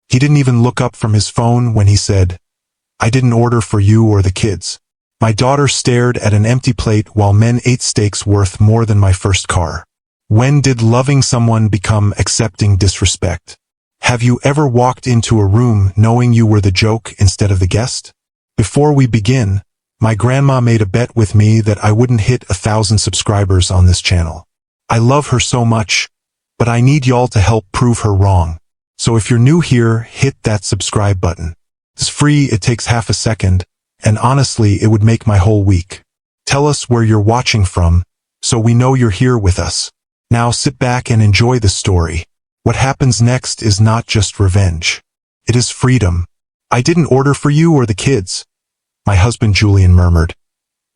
He didn't even look up from his phone when he said, "I didn't order for you or the kids." My daughter stared at an empty plate while men ate steaks worth more than my first car. When did loving someone become accepting disrespect? Have you ever walked into a room knowing you were the joke instead of the guest? Before we begin, my grandma made a bet with me that I wouldn't hit 1,000 subscribers on this channel. I love her so much, but I need y'all to help prove her wrong. So if you're new here, hit that subscribe button. It's free, it takes half a second, and honestly, it would make my whole week. Tell us where you're watching from, so we know you're here with us. Now sit back and enjoy the story. What happens next is not just revenge. It is freedom. "I didn't order for you or the kids," my husband Julian murmured,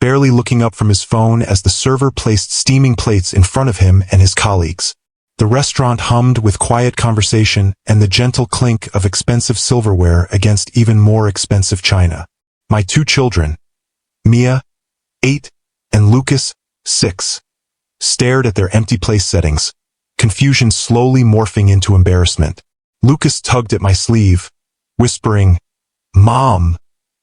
barely looking up from his phone as the server placed steaming plates in front of him and his colleagues. The restaurant hummed with quiet conversation and the gentle clink of expensive silverware against even more expensive china. My 2 children, Mia, 8, and Lucas, 6, stared at their empty place settings, confusion slowly morphing into embarrassment. Lucas tugged at my sleeve, whispering, "Mom,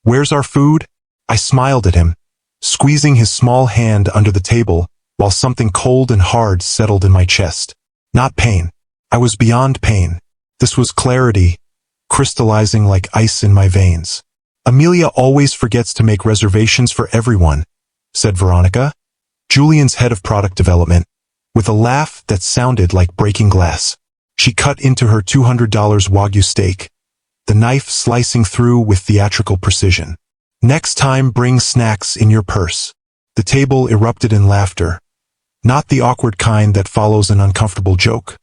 where's our food?" I smiled at him, squeezing his small hand under the table while something cold and hard settled in my chest. Not pain. I was beyond pain. This was clarity, crystallizing like ice in my veins. "Amelia always forgets to make reservations for everyone," said Veronica, Julian's head of product development, with a laugh that sounded like breaking glass. She cut into her $200 Wagyu steak, the knife slicing through with theatrical precision. "Next time bring snacks in your purse." The table erupted in laughter. Not the awkward kind that follows an uncomfortable joke,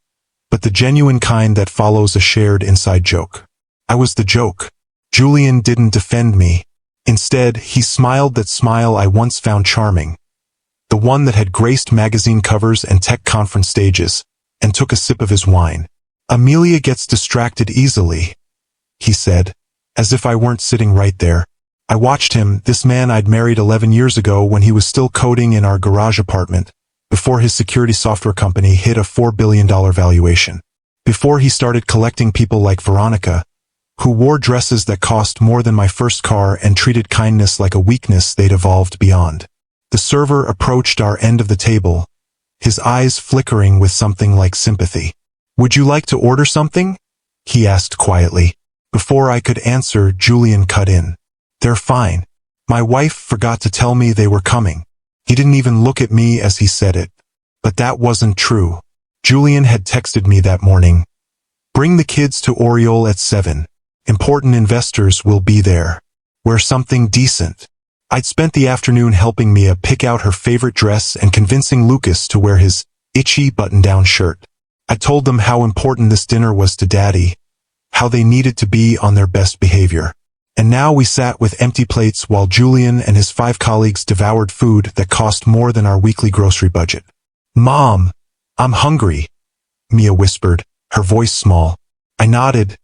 but the genuine kind that follows a shared inside joke. I was the joke. Julian didn't defend me. Instead, he smiled that smile I once found charming, the one that had graced magazine covers and tech conference stages, and took a sip of his wine. "Amelia gets distracted easily," he said, as if I weren't sitting right there. I watched him, this man I'd married 11 years ago when he was still coding in our garage apartment, before his security software company hit a $4 billion valuation. Before he started collecting people like Veronica, who wore dresses that cost more than my first car and treated kindness like a weakness they'd evolved beyond. The server approached our end of the table, his eyes flickering with something like sympathy. "Would you like to order something?" he asked quietly. Before I could answer, Julian cut in. "They're fine. My wife forgot to tell me they were coming." He didn't even look at me as he said it. But that wasn't true. Julian had texted me that morning. "Bring the kids to Oriole at 7. Important investors will be there. Wear something decent." I'd spent the afternoon helping Mia pick out her favorite dress and convincing Lucas to wear his itchy button-down shirt. I told them how important this dinner was to Daddy, how they needed to be on their best behavior. And now we sat with empty plates while Julian and his 5 colleagues devoured food that cost more than our weekly grocery budget. "Mom, I'm hungry," Mia whispered, her voice small. I nodded,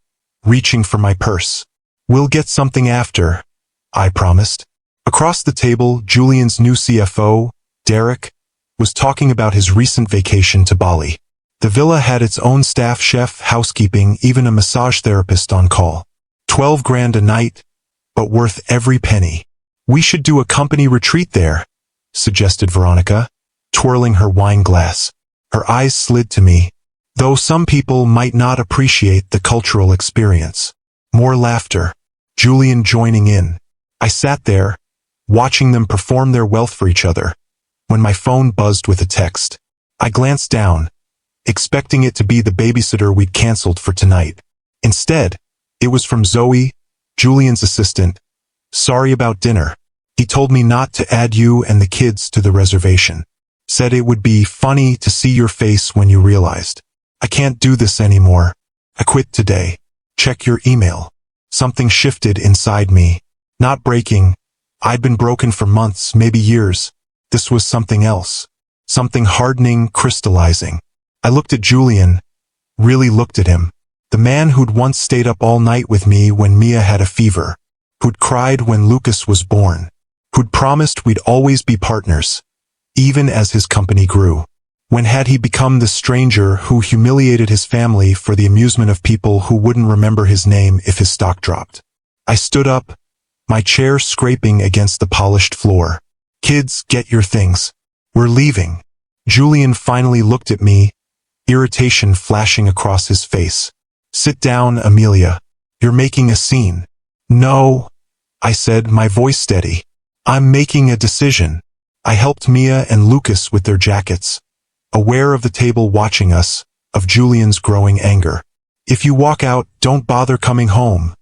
reaching for my purse. "We'll get something after," I promised. Across the table, Julian's new CFO, Derek, was talking about his recent vacation to Bali. The villa had its own staff, chef, housekeeping, even a massage therapist on call. 12 grand a night, but worth every penny. "We should do a company retreat there," suggested Veronica, twirling her wine glass. Her eyes slid to me, though some people might not appreciate the cultural experience. More laughter. Julian joining in. I sat there, watching them perform their wealth for each other, when my phone buzzed with a text. I glanced down, expecting it to be the babysitter we'd canceled for tonight. Instead, it was from Zoe, Julian's assistant. "Sorry about dinner. He told me not to add you and the kids to the reservation. Said it would be funny to see your face when you realized. I can't do this anymore. I quit today. Check your email." Something shifted inside me. Not breaking. I'd been broken for months, maybe years. This was something else. Something hardening, crystallizing. I looked at Julian, really looked at him. The man who'd once stayed up all night with me when Mia had a fever, who'd cried when Lucas was born, who'd promised we'd always be partners, even as his company grew. When had he become the stranger who humiliated his family for the amusement of people who wouldn't remember his name if his stock dropped? I stood up, my chair scraping against the polished floor. Kids, get your things. We're leaving. Julian finally looked at me, irritation flashing across his face. Sit down, Amelia. You're making a scene. No, I said, my voice steady. I'm making a decision. I helped Mia and Lucas with their jackets, aware of the table watching us, of Julian's growing anger. If you walk out, don't bother coming home,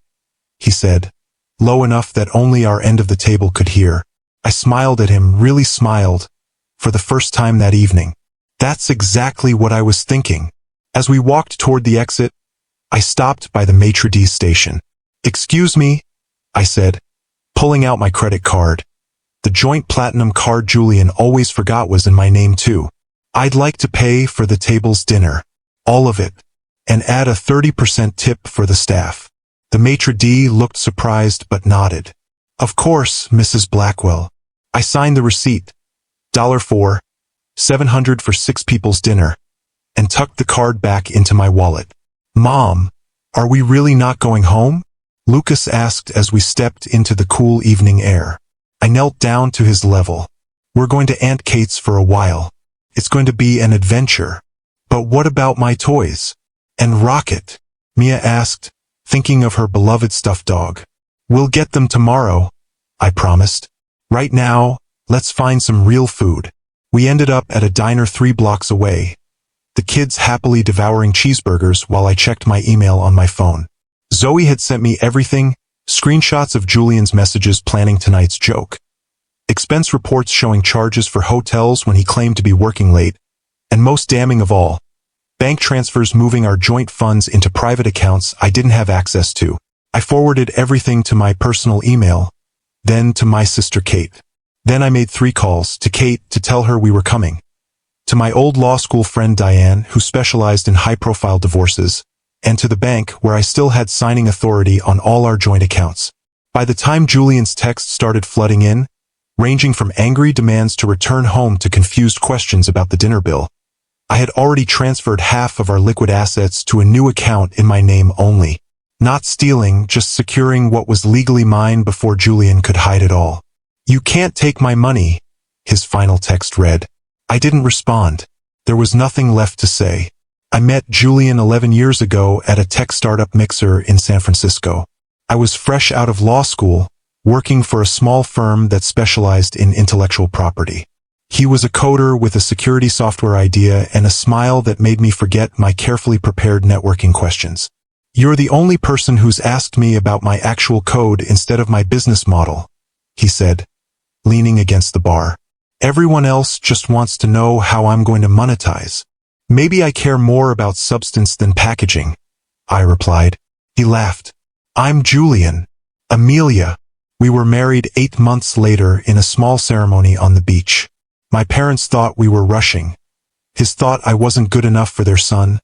he said, low enough that only our end of the table could hear. I smiled at him, really smiled, for the first time that evening. That's exactly what I was thinking. As we walked toward the exit, I stopped by the maitre d' station. Excuse me, I said, pulling out my credit card. The joint platinum card Julian always forgot was in my name too. I'd like to pay for the table's dinner. All of it. And add a 30% tip for the staff. The maitre d' looked surprised but nodded. Of course, Mrs. Blackwell. I signed the receipt. $4, $700 for 6 people's dinner. And tucked the card back into my wallet. Mom, are we really not going home? Lucas asked as we stepped into the cool evening air. I knelt down to his level. We're going to Aunt Kate's for a while. It's going to be an adventure. But what about my toys? And Rocket? Mia asked, thinking of her beloved stuffed dog. We'll get them tomorrow, I promised. Right now, let's find some real food. We ended up at a diner 3 blocks away, the kids happily devouring cheeseburgers while I checked my email on my phone. Zoe had sent me everything, screenshots of Julian's messages planning tonight's joke, expense reports showing charges for hotels when he claimed to be working late, and most damning of all, bank transfers moving our joint funds into private accounts I didn't have access to. I forwarded everything to my personal email, then to my sister Kate. Then I made 3 calls to Kate to tell her we were coming, to my old law school friend Diane, who specialized in high-profile divorces, and to the bank where I still had signing authority on all our joint accounts. By the time Julian's texts started flooding in, ranging from angry demands to return home to confused questions about the dinner bill, I had already transferred half of our liquid assets to a new account in my name only. Not stealing, just securing what was legally mine before Julian could hide it all. You can't take my money, his final text read. I didn't respond. There was nothing left to say. I met Julian 11 years ago at a tech startup mixer in San Francisco. I was fresh out of law school, working for a small firm that specialized in intellectual property. He was a coder with a security software idea and a smile that made me forget my carefully prepared networking questions. You're the only person who's asked me about my actual code instead of my business model, he said, leaning against the bar. Everyone else just wants to know how I'm going to monetize. Maybe I care more about substance than packaging, I replied. He laughed. I'm Julian. Amelia. We were married 8 months later in a small ceremony on the beach. My parents thought we were rushing. His thought I wasn't good enough for their son,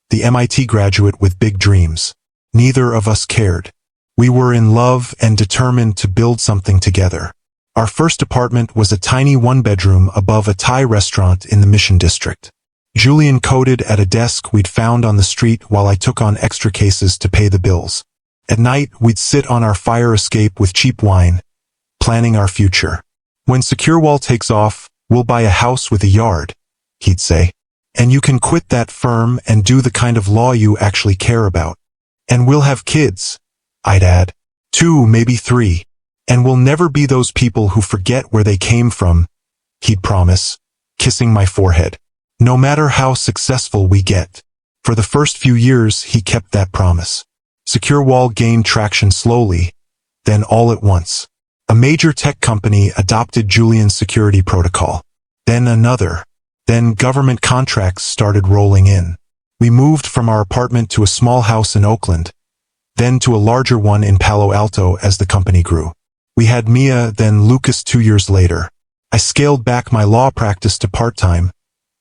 the MIT graduate with big dreams. Neither of us cared. We were in love and determined to build something together. Our first apartment was a tiny 1-bedroom above a Thai restaurant in the Mission District. Julian coded at a desk we'd found on the street while I took on extra cases to pay the bills. At night, we'd sit on our fire escape with cheap wine, planning our future. When SecureWall takes off, we'll buy a house with a yard, he'd say. And you can quit that firm and do the kind of law you actually care about. And we'll have kids, I'd add. 2, maybe 3. And we'll never be those people who forget where they came from, he'd promise, kissing my forehead. No matter how successful we get. For the first few years, he kept that promise. SecureWall gained traction slowly, then all at once. A major tech company adopted Julian's security protocol. Then another. Then government contracts started rolling in. We moved from our apartment to a small house in Oakland, then to a larger one in Palo Alto as the company grew. We had Mia, then Lucas 2 years later. I scaled back my law practice to part-time,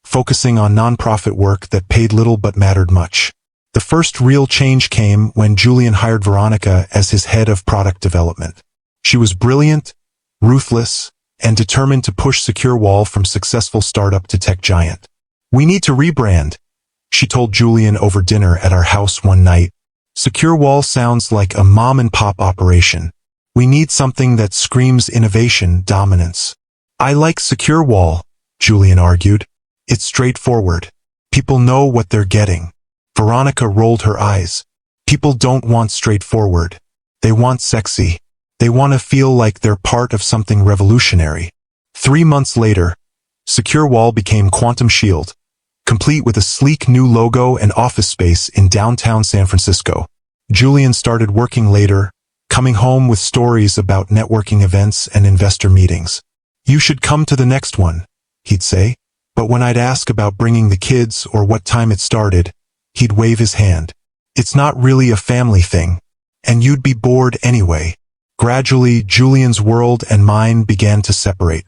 focusing on nonprofit work that paid little but mattered much. The first real change came when Julian hired Veronica as his head of product development. She was brilliant, ruthless, and determined to push SecureWall from successful startup to tech giant. We need to rebrand, she told Julian over dinner at our house one night. Secure Wall sounds like a mom-and-pop operation. We need something that screams innovation, dominance. I like Secure Wall, Julian argued. It's straightforward. People know what they're getting. Veronica rolled her eyes. People don't want straightforward. They want sexy. They want to feel like they're part of something revolutionary. 3 months later, Secure Wall became Quantum Shield, complete with a sleek new logo and office space in downtown San Francisco. Julian started working later, coming home with stories about networking events and investor meetings. You should come to the next one, he'd say. But when I'd ask about bringing the kids or what time it started, he'd wave his hand. It's not really a family thing, and you'd be bored anyway. Gradually, Julian's world and mine began to separate.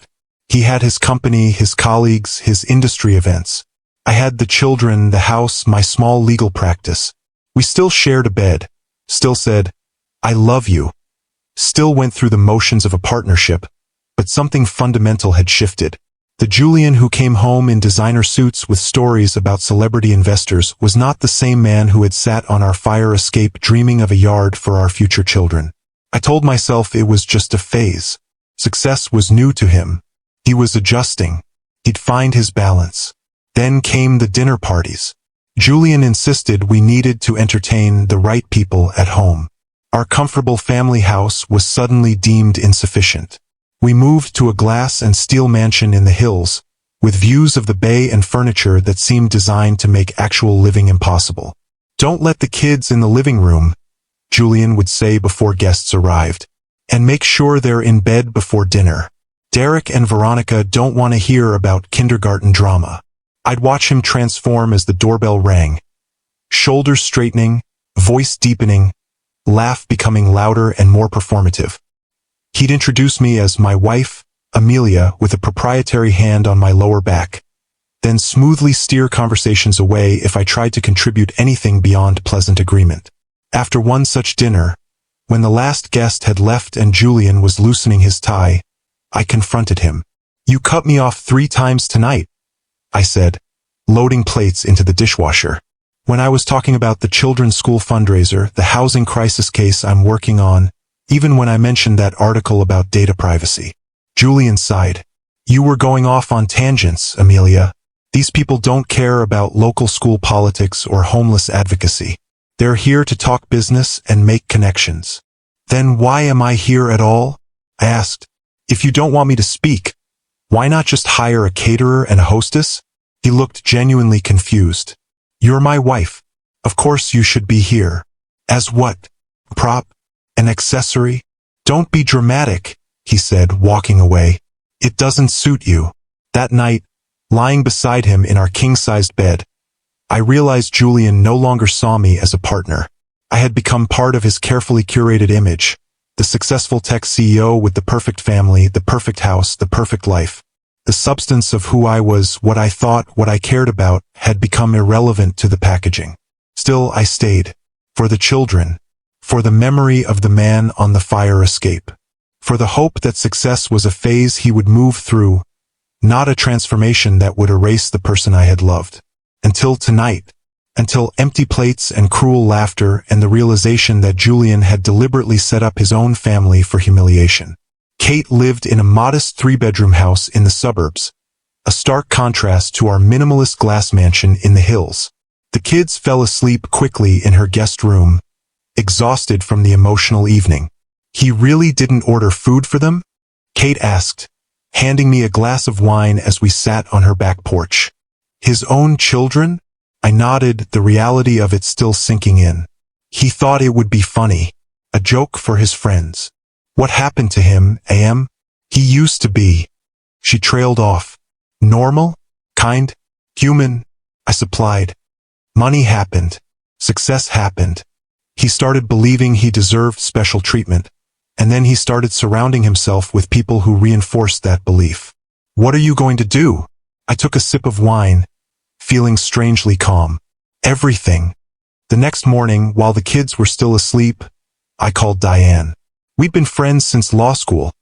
He had his company, his colleagues, his industry events. I had the children, the house, my small legal practice. We still shared a bed, still said, I love you, still went through the motions of a partnership, but something fundamental had shifted. The Julian who came home in designer suits with stories about celebrity investors was not the same man who had sat on our fire escape dreaming of a yard for our future children. I told myself it was just a phase. Success was new to him. He was adjusting. He'd find his balance. Then came the dinner parties. Julian insisted we needed to entertain the right people at home. Our comfortable family house was suddenly deemed insufficient. We moved to a glass and steel mansion in the hills, with views of the bay and furniture that seemed designed to make actual living impossible. Don't let the kids in the living room, Julian would say before guests arrived, and make sure they're in bed before dinner. Derek and Veronica don't want to hear about kindergarten drama. I'd watch him transform as the doorbell rang. Shoulders straightening, voice deepening, laugh becoming louder and more performative. He'd introduce me as my wife, Amelia, with a proprietary hand on my lower back, then smoothly steer conversations away if I tried to contribute anything beyond pleasant agreement. After one such dinner, when the last guest had left and Julian was loosening his tie, I confronted him. You cut me off 3 times tonight, I said, loading plates into the dishwasher. When I was talking about the children's school fundraiser, the housing crisis case I'm working on, even when I mentioned that article about data privacy. Julian sighed. You were going off on tangents, Amelia. These people don't care about local school politics or homeless advocacy. They're here to talk business and make connections. Then why am I here at all? I asked. If you don't want me to speak, why not just hire a caterer and a hostess? He looked genuinely confused. You're my wife. Of course you should be here. As what? Prop? An accessory? Don't be dramatic, he said, walking away. It doesn't suit you. That night, lying beside him in our king-sized bed, I realized Julian no longer saw me as a partner. I had become part of his carefully curated image, the successful tech CEO with the perfect family, the perfect house, the perfect life. The substance of who I was, what I thought, what I cared about, had become irrelevant to the packaging. Still, I stayed. For the children. For the memory of the man on the fire escape. For the hope that success was a phase he would move through, not a transformation that would erase the person I had loved. Until tonight. Until empty plates and cruel laughter and the realization that Julian had deliberately set up his own family for humiliation. Kate lived in a modest 3-bedroom house in the suburbs, a stark contrast to our minimalist glass mansion in the hills. The kids fell asleep quickly in her guest room, exhausted from the emotional evening. He really didn't order food for them? Kate asked, handing me a glass of wine as we sat on her back porch. His own children? I nodded, the reality of it still sinking in. He thought it would be funny, a joke for his friends. What happened to him, Am? He used to be. She trailed off. Normal? Kind? Human? I supplied. Money happened. Success happened. He started believing he deserved special treatment, and then he started surrounding himself with people who reinforced that belief. What are you going to do? I took a sip of wine, feeling strangely calm. Everything. The next morning, while the kids were still asleep, I called Diane. We'd been friends since law school,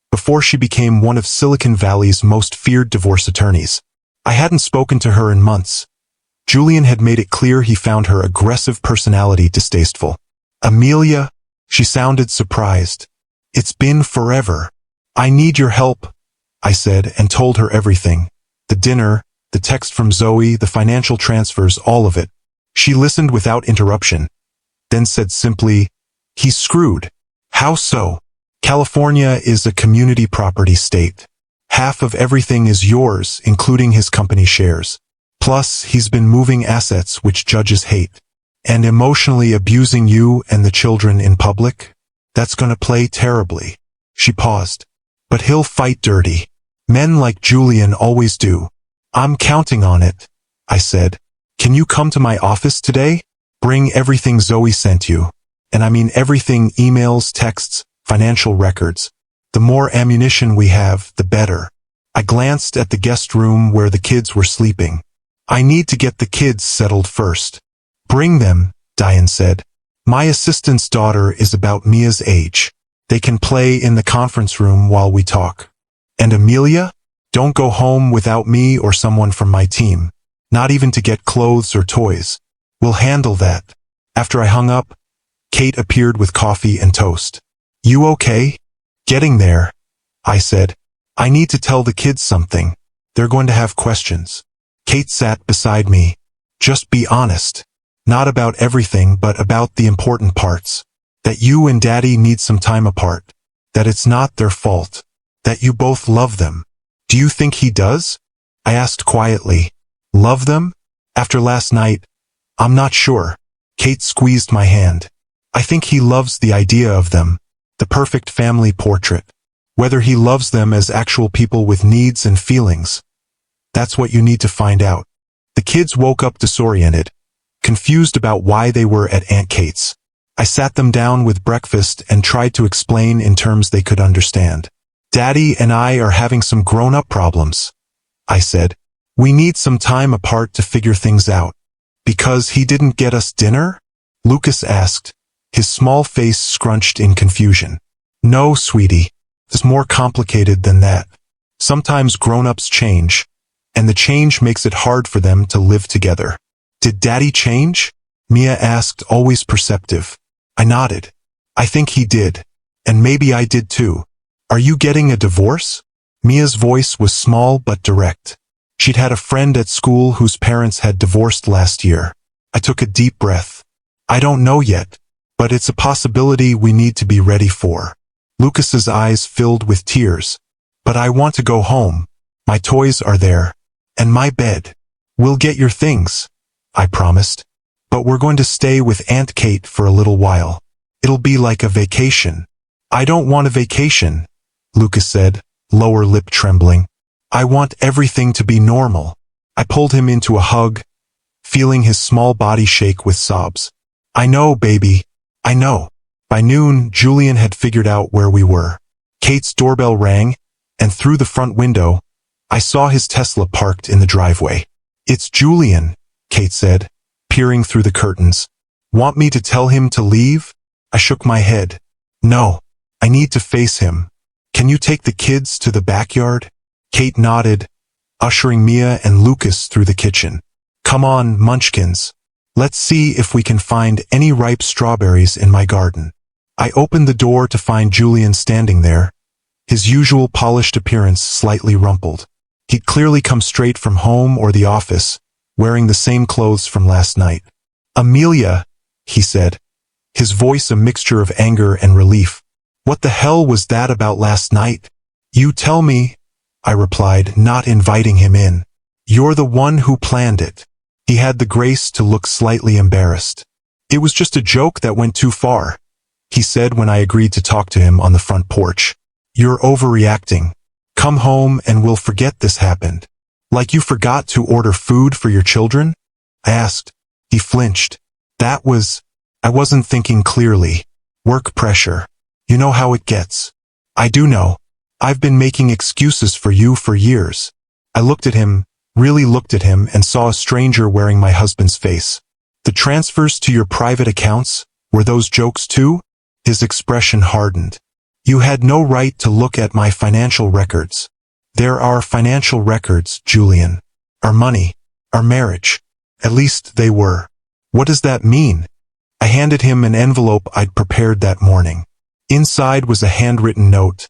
before she became one of Silicon Valley's most feared divorce attorneys. I hadn't spoken to her in months. Julian had made it clear he found her aggressive personality distasteful. Amelia? She sounded surprised. It's been forever. I need your help, I said, and told her everything. The dinner, the text from Zoe, the financial transfers, all of it. She listened without interruption, then said simply, "He's screwed." "How so?" "California is a community property state. Half of everything is yours, including his company shares. Plus, he's been moving assets which judges hate. And emotionally abusing you and the children in public? That's gonna play terribly." She paused. "But he'll fight dirty. Men like Julian always do." "I'm counting on it," I said. "Can you come to my office today? Bring everything Zoe sent you. And I mean everything: emails, texts, financial records. The more ammunition we have, the better." I glanced at the guest room where the kids were sleeping. "I need to get the kids settled first." "Bring them," Diane said. "My assistant's daughter is about Mia's age. They can play in the conference room while we talk." "And Amelia? Don't go home without me or someone from my team. Not even to get clothes or toys. We'll handle that." After I hung up, Kate appeared with coffee and toast. "You okay?" "Getting there," I said. "I need to tell the kids something. They're going to have questions." Kate sat beside me. "Just be honest. Not about everything, but about the important parts. That you and Daddy need some time apart. That it's not their fault. That you both love them." "Do you think he does?" I asked quietly. "Love them? After last night? I'm not sure." Kate squeezed my hand. "I think he loves the idea of them. The perfect family portrait. Whether he loves them as actual people with needs and feelings, that's what you need to find out." The kids woke up disoriented, confused about why they were at Aunt Kate's. I sat them down with breakfast and tried to explain in terms they could understand. "Daddy and I are having some grown-up problems," I said. "We need some time apart to figure things out." "Because he didn't get us dinner?" Lucas asked, his small face scrunched in confusion. "No, sweetie. It's more complicated than that. Sometimes grown-ups change, and the change makes it hard for them to live together." "Did Daddy change?" Mia asked, always perceptive. I nodded. "I think he did. And maybe I did too." "Are you getting a divorce?" Mia's voice was small but direct. She'd had a friend at school whose parents had divorced last year. I took a deep breath. "I don't know yet, but it's a possibility we need to be ready for." Lucas's eyes filled with tears. "But I want to go home. My toys are there. And my bed." "We'll get your things," I promised. "But we're going to stay with Aunt Kate for a little while. It'll be like a vacation." "I don't want a vacation," Lucas said, lower lip trembling. "I want everything to be normal." I pulled him into a hug, feeling his small body shake with sobs. "I know, baby. I know." By noon, Julian had figured out where we were. Kate's doorbell rang, and through the front window, I saw his Tesla parked in the driveway. "It's Julian," Kate said, peering through the curtains. "Want me to tell him to leave?" I shook my head. "No, I need to face him. Can you take the kids to the backyard?" Kate nodded, ushering Mia and Lucas through the kitchen. "Come on, munchkins. Let's see if we can find any ripe strawberries in my garden." I opened the door to find Julian standing there, his usual polished appearance slightly rumpled. He'd clearly come straight from home or the office, wearing the same clothes from last night. "Amelia," he said, his voice a mixture of anger and relief. "What the hell was that about last night?" "You tell me," I replied, not inviting him in. "You're the one who planned it." He had the grace to look slightly embarrassed. "It was just a joke that went too far," he said when I agreed to talk to him on the front porch. "You're overreacting. Come home and we'll forget this happened." "Like you forgot to order food for your children?" I asked. He flinched. I wasn't thinking clearly. Work pressure. You know how it gets." "I do know. I've been making excuses for you for years." I looked at him, really looked at him, and saw a stranger wearing my husband's face. "The transfers to your private accounts, were those jokes too?" His expression hardened. "You had no right to look at my financial records." "There are financial records, Julian. our money, our marriage. At least they were. What does that mean? I handed him an envelope I'd prepared that morning. Inside was a handwritten note.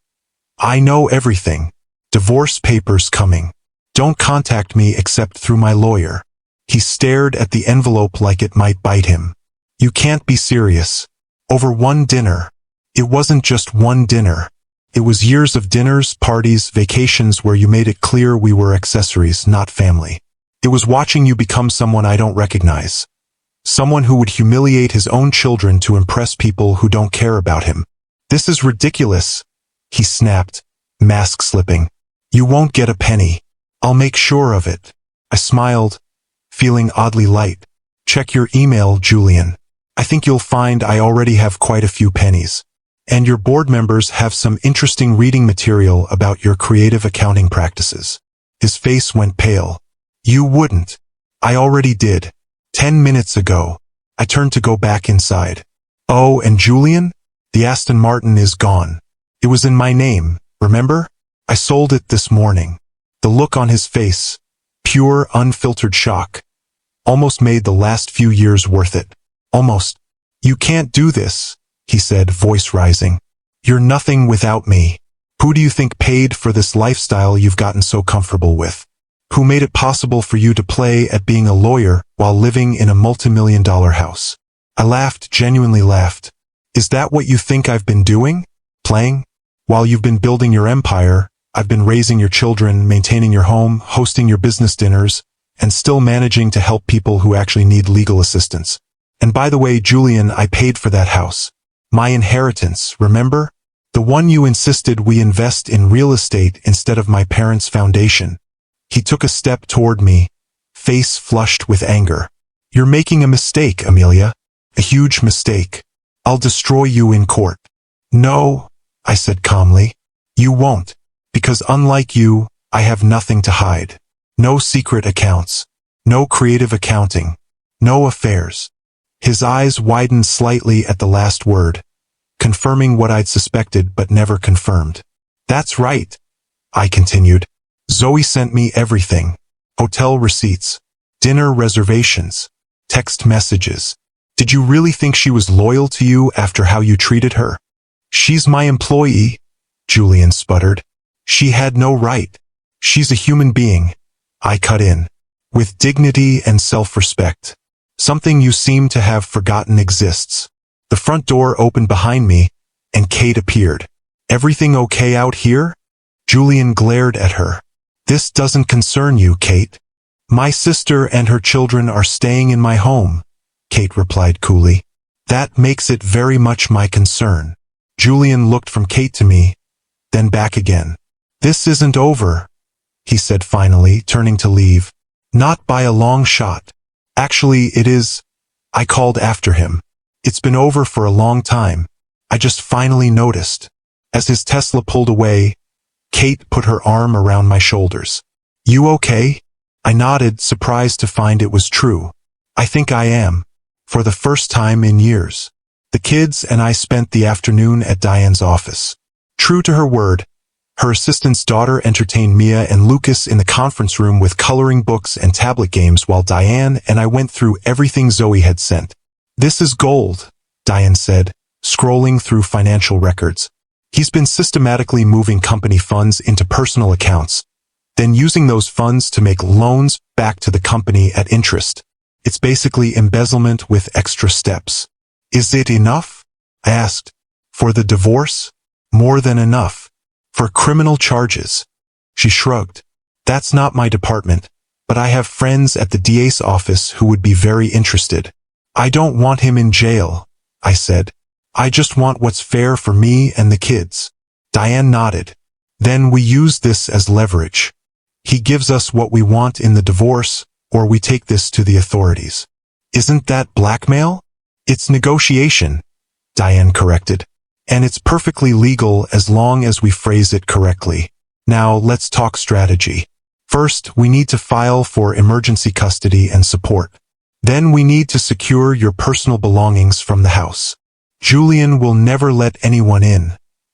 I know everything. Divorce papers coming. Don't contact me except through my lawyer. He stared at the envelope like it might bite him. You can't be serious. Over one dinner. It wasn't just one dinner. It was years of dinners, parties, vacations where you made it clear we were accessories, not family. It was watching you become someone I don't recognize. Someone who would humiliate his own children to impress people who don't care about him. This is ridiculous, he snapped, mask slipping. You won't get a penny. I'll make sure of it. I smiled, feeling oddly light. Check your email, Julian. I think you'll find I already have quite a few pennies. And your board members have some interesting reading material about your creative accounting practices. His face went pale. You wouldn't. I already did. 10 minutes ago. I turned to go back inside. Oh, and Julian? The Aston Martin is gone. It was in my name, remember? I sold it this morning. The look on his face, pure, unfiltered shock, almost made the last few years worth it. Almost. You can't do this, he said, voice rising. You're nothing without me. Who do you think paid for this lifestyle you've gotten so comfortable with? Who made it possible for you to play at being a lawyer while living in a multi-million-dollar house? I laughed, genuinely laughed. Is that what you think I've been doing? Playing? While you've been building your empire, I've been raising your children, maintaining your home, hosting your business dinners, and still managing to help people who actually need legal assistance. And by the way, Julian, I paid for that house. My inheritance, remember? The one you insisted we invest in real estate instead of my parents' foundation. He took a step toward me, face flushed with anger. You're making a mistake, Amelia. A huge mistake. I'll destroy you in court. No, I said calmly. You won't. Because unlike you, I have nothing to hide. No secret accounts. No creative accounting. No affairs. His eyes widened slightly at the last word, confirming what I'd suspected but never confirmed. That's right, I continued. Zoe sent me everything. Hotel receipts, dinner reservations, text messages. Did you really think she was loyal to you after how you treated her? She's my employee, Julian sputtered. She had no right. She's a human being, I cut in, with dignity and self-respect. Something you seem to have forgotten exists. The front door opened behind me, and Kate appeared. Everything okay out here? Julian glared at her. This doesn't concern you, Kate. My sister and her children are staying in my home, Kate replied coolly. That makes it very much my concern. Julian looked from Kate to me, then back again. This isn't over, he said finally, turning to leave. Not by a long shot. Actually, it is. I called after him. It's been over for a long time. I just finally noticed. As his Tesla pulled away, Kate put her arm around my shoulders. You okay? I nodded, surprised to find it was true. I think I am. For the first time in years. The kids and I spent the afternoon at Diane's office. True to her word, her assistant's daughter entertained Mia and Lucas in the conference room with coloring books and tablet games while Diane and I went through everything Zoe had sent. This is gold, Diane said, scrolling through financial records. He's been systematically moving company funds into personal accounts, then using those funds to make loans back to the company at interest. It's basically embezzlement with extra steps. Is it enough? I asked. For the divorce? More than enough. For criminal charges. She shrugged. That's not my department, but I have friends at the DA's office who would be very interested. I don't want him in jail, I said. I just want what's fair for me and the kids. Diane nodded. Then we use this as leverage. He gives us what we want in the divorce, or we take this to the authorities. Isn't that blackmail? It's negotiation, Diane corrected. And it's perfectly legal as long as we phrase it correctly. Now let's talk strategy. First, we need to file for emergency custody and support. Then we need to secure your personal belongings from the house. Julian will never let anyone in,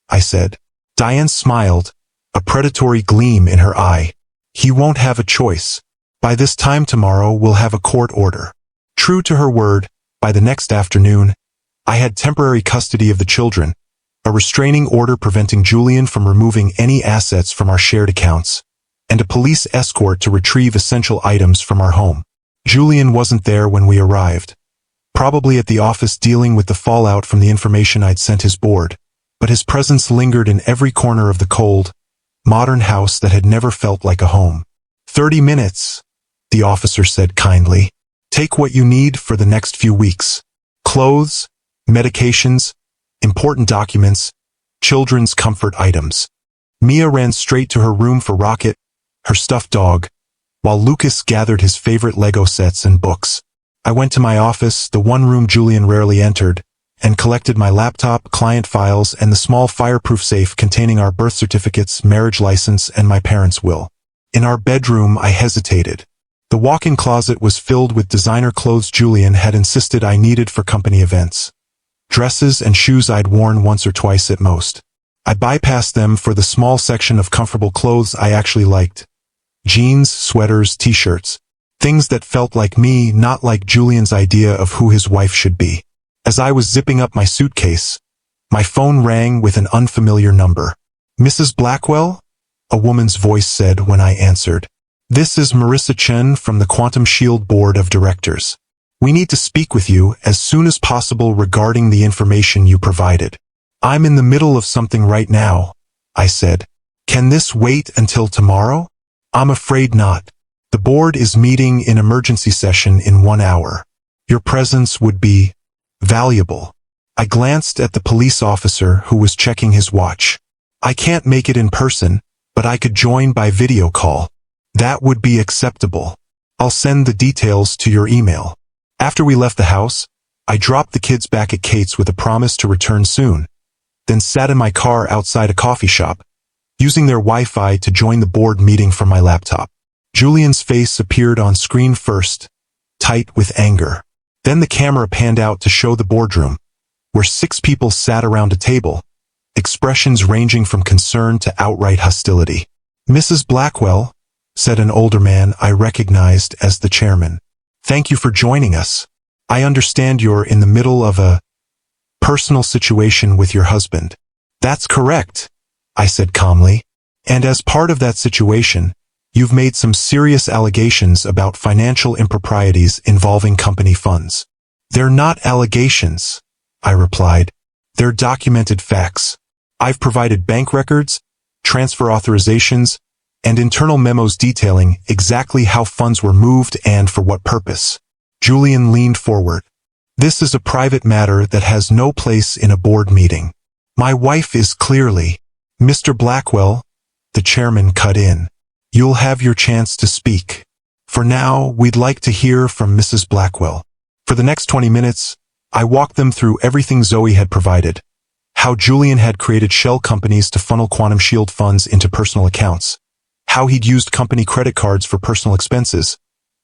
I said. Diane smiled, a predatory gleam in her eye. He won't have a choice. By this time tomorrow, we'll have a court order. True to her word, by the next afternoon, I had temporary custody of the children, a restraining order preventing Julian from removing any assets from our shared accounts, and a police escort to retrieve essential items from our home. Julian wasn't there when we arrived, probably at the office dealing with the fallout from the information I'd sent his board, but his presence lingered in every corner of the cold, modern house that had never felt like a home. 30 minutes, the officer said kindly. Take what you need for the next few weeks. Clothes, medications, important documents, children's comfort items. Mia ran straight to her room for Rocket, her stuffed dog, while Lucas gathered his favorite Lego sets and books. I went to my office, the one room Julian rarely entered, and collected my laptop, client files, and the small fireproof safe containing our birth certificates, marriage license, and my parents' will. In our bedroom, I hesitated. The walk-in closet was filled with designer clothes Julian had insisted I needed for company events. Dresses and shoes I'd worn once or twice at most. I bypassed them for the small section of comfortable clothes I actually liked. Jeans, sweaters, t-shirts. Things that felt like me, not like Julian's idea of who his wife should be. As I was zipping up my suitcase, my phone rang with an unfamiliar number. "Mrs. Blackwell?" a woman's voice said when I answered. "This is Marissa Chen from the Quantum Shield Board of Directors. We need to speak with you as soon as possible regarding the information you provided." "I'm in the middle of something right now," I said. "Can this wait until tomorrow?" "I'm afraid not. The board is meeting in emergency session in 1 hour. Your presence would be valuable." I glanced at the police officer who was checking his watch. "I can't make it in person, but I could join by video call. That would be acceptable. I'll send the details to your email." After we left the house, I dropped the kids back at Kate's with a promise to return soon, then sat in my car outside a coffee shop, using their Wi-Fi to join the board meeting from my laptop. Julian's face appeared on screen first, tight with anger. Then the camera panned out to show the boardroom, where 6 people sat around a table, expressions ranging from concern to outright hostility. "Mrs. Blackwell," said an older man I recognized as the chairman. "Thank you for joining us. I understand you're in the middle of a personal situation with your husband." "That's correct," I said calmly. "And as part of that situation, you've made some serious allegations about financial improprieties involving company funds." "They're not allegations," I replied. "They're documented facts. I've provided bank records, transfer authorizations, and internal memos detailing exactly how funds were moved and for what purpose." Julian leaned forward. "This is a private matter that has no place in a board meeting. My wife is clearly—" "Mr. Blackwell," the chairman cut in. "You'll have your chance to speak. For now, we'd like to hear from Mrs. Blackwell." For the next 20 minutes, I walked them through everything Zoe had provided. How Julian had created shell companies to funnel Quantum Shield funds into personal accounts. How he'd used company credit cards for personal expenses.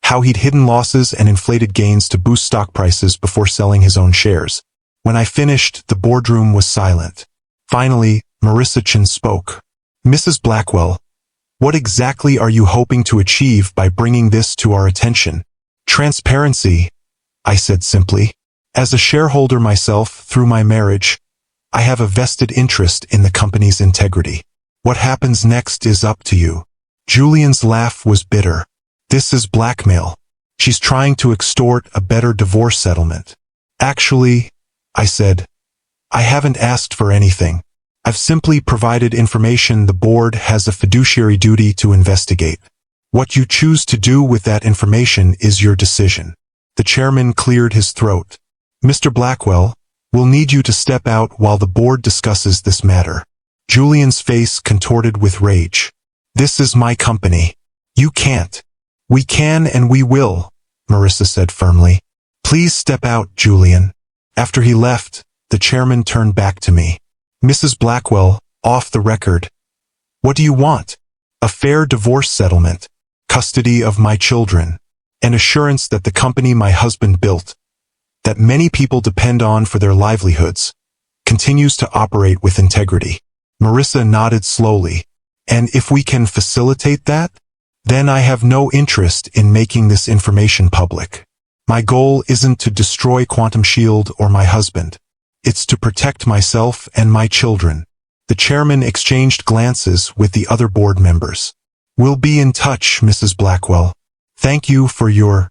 How he'd hidden losses and inflated gains to boost stock prices before selling his own shares. When I finished, the boardroom was silent. Finally, Marissa Chen spoke. "Mrs. Blackwell, what exactly are you hoping to achieve by bringing this to our attention?" "Transparency," I said simply. "As a shareholder myself through my marriage, I have a vested interest in the company's integrity. What happens next is up to you." Julian's laugh was bitter. "This is blackmail. She's trying to extort a better divorce settlement." "Actually," I said, "I haven't asked for anything. I've simply provided information the board has a fiduciary duty to investigate. What you choose to do with that information is your decision." The chairman cleared his throat. "Mr. Blackwell, we'll need you to step out while the board discusses this matter." Julian's face contorted with rage. "This is my company. You can't." "We can and we will," Marissa said firmly. "Please step out, Julian." After he left, the chairman turned back to me. "Mrs. Blackwell, off the record. What do you want?" "A fair divorce settlement, custody of my children, an assurance that the company my husband built, that many people depend on for their livelihoods, continues to operate with integrity." Marissa nodded slowly. "And if we can facilitate that?" then I have no interest in making this information public. My goal isn't to destroy Quantum Shield or my husband. It's to protect myself and my children. The chairman exchanged glances with the other board members. We'll be in touch, Mrs. Blackwell. Thank you for your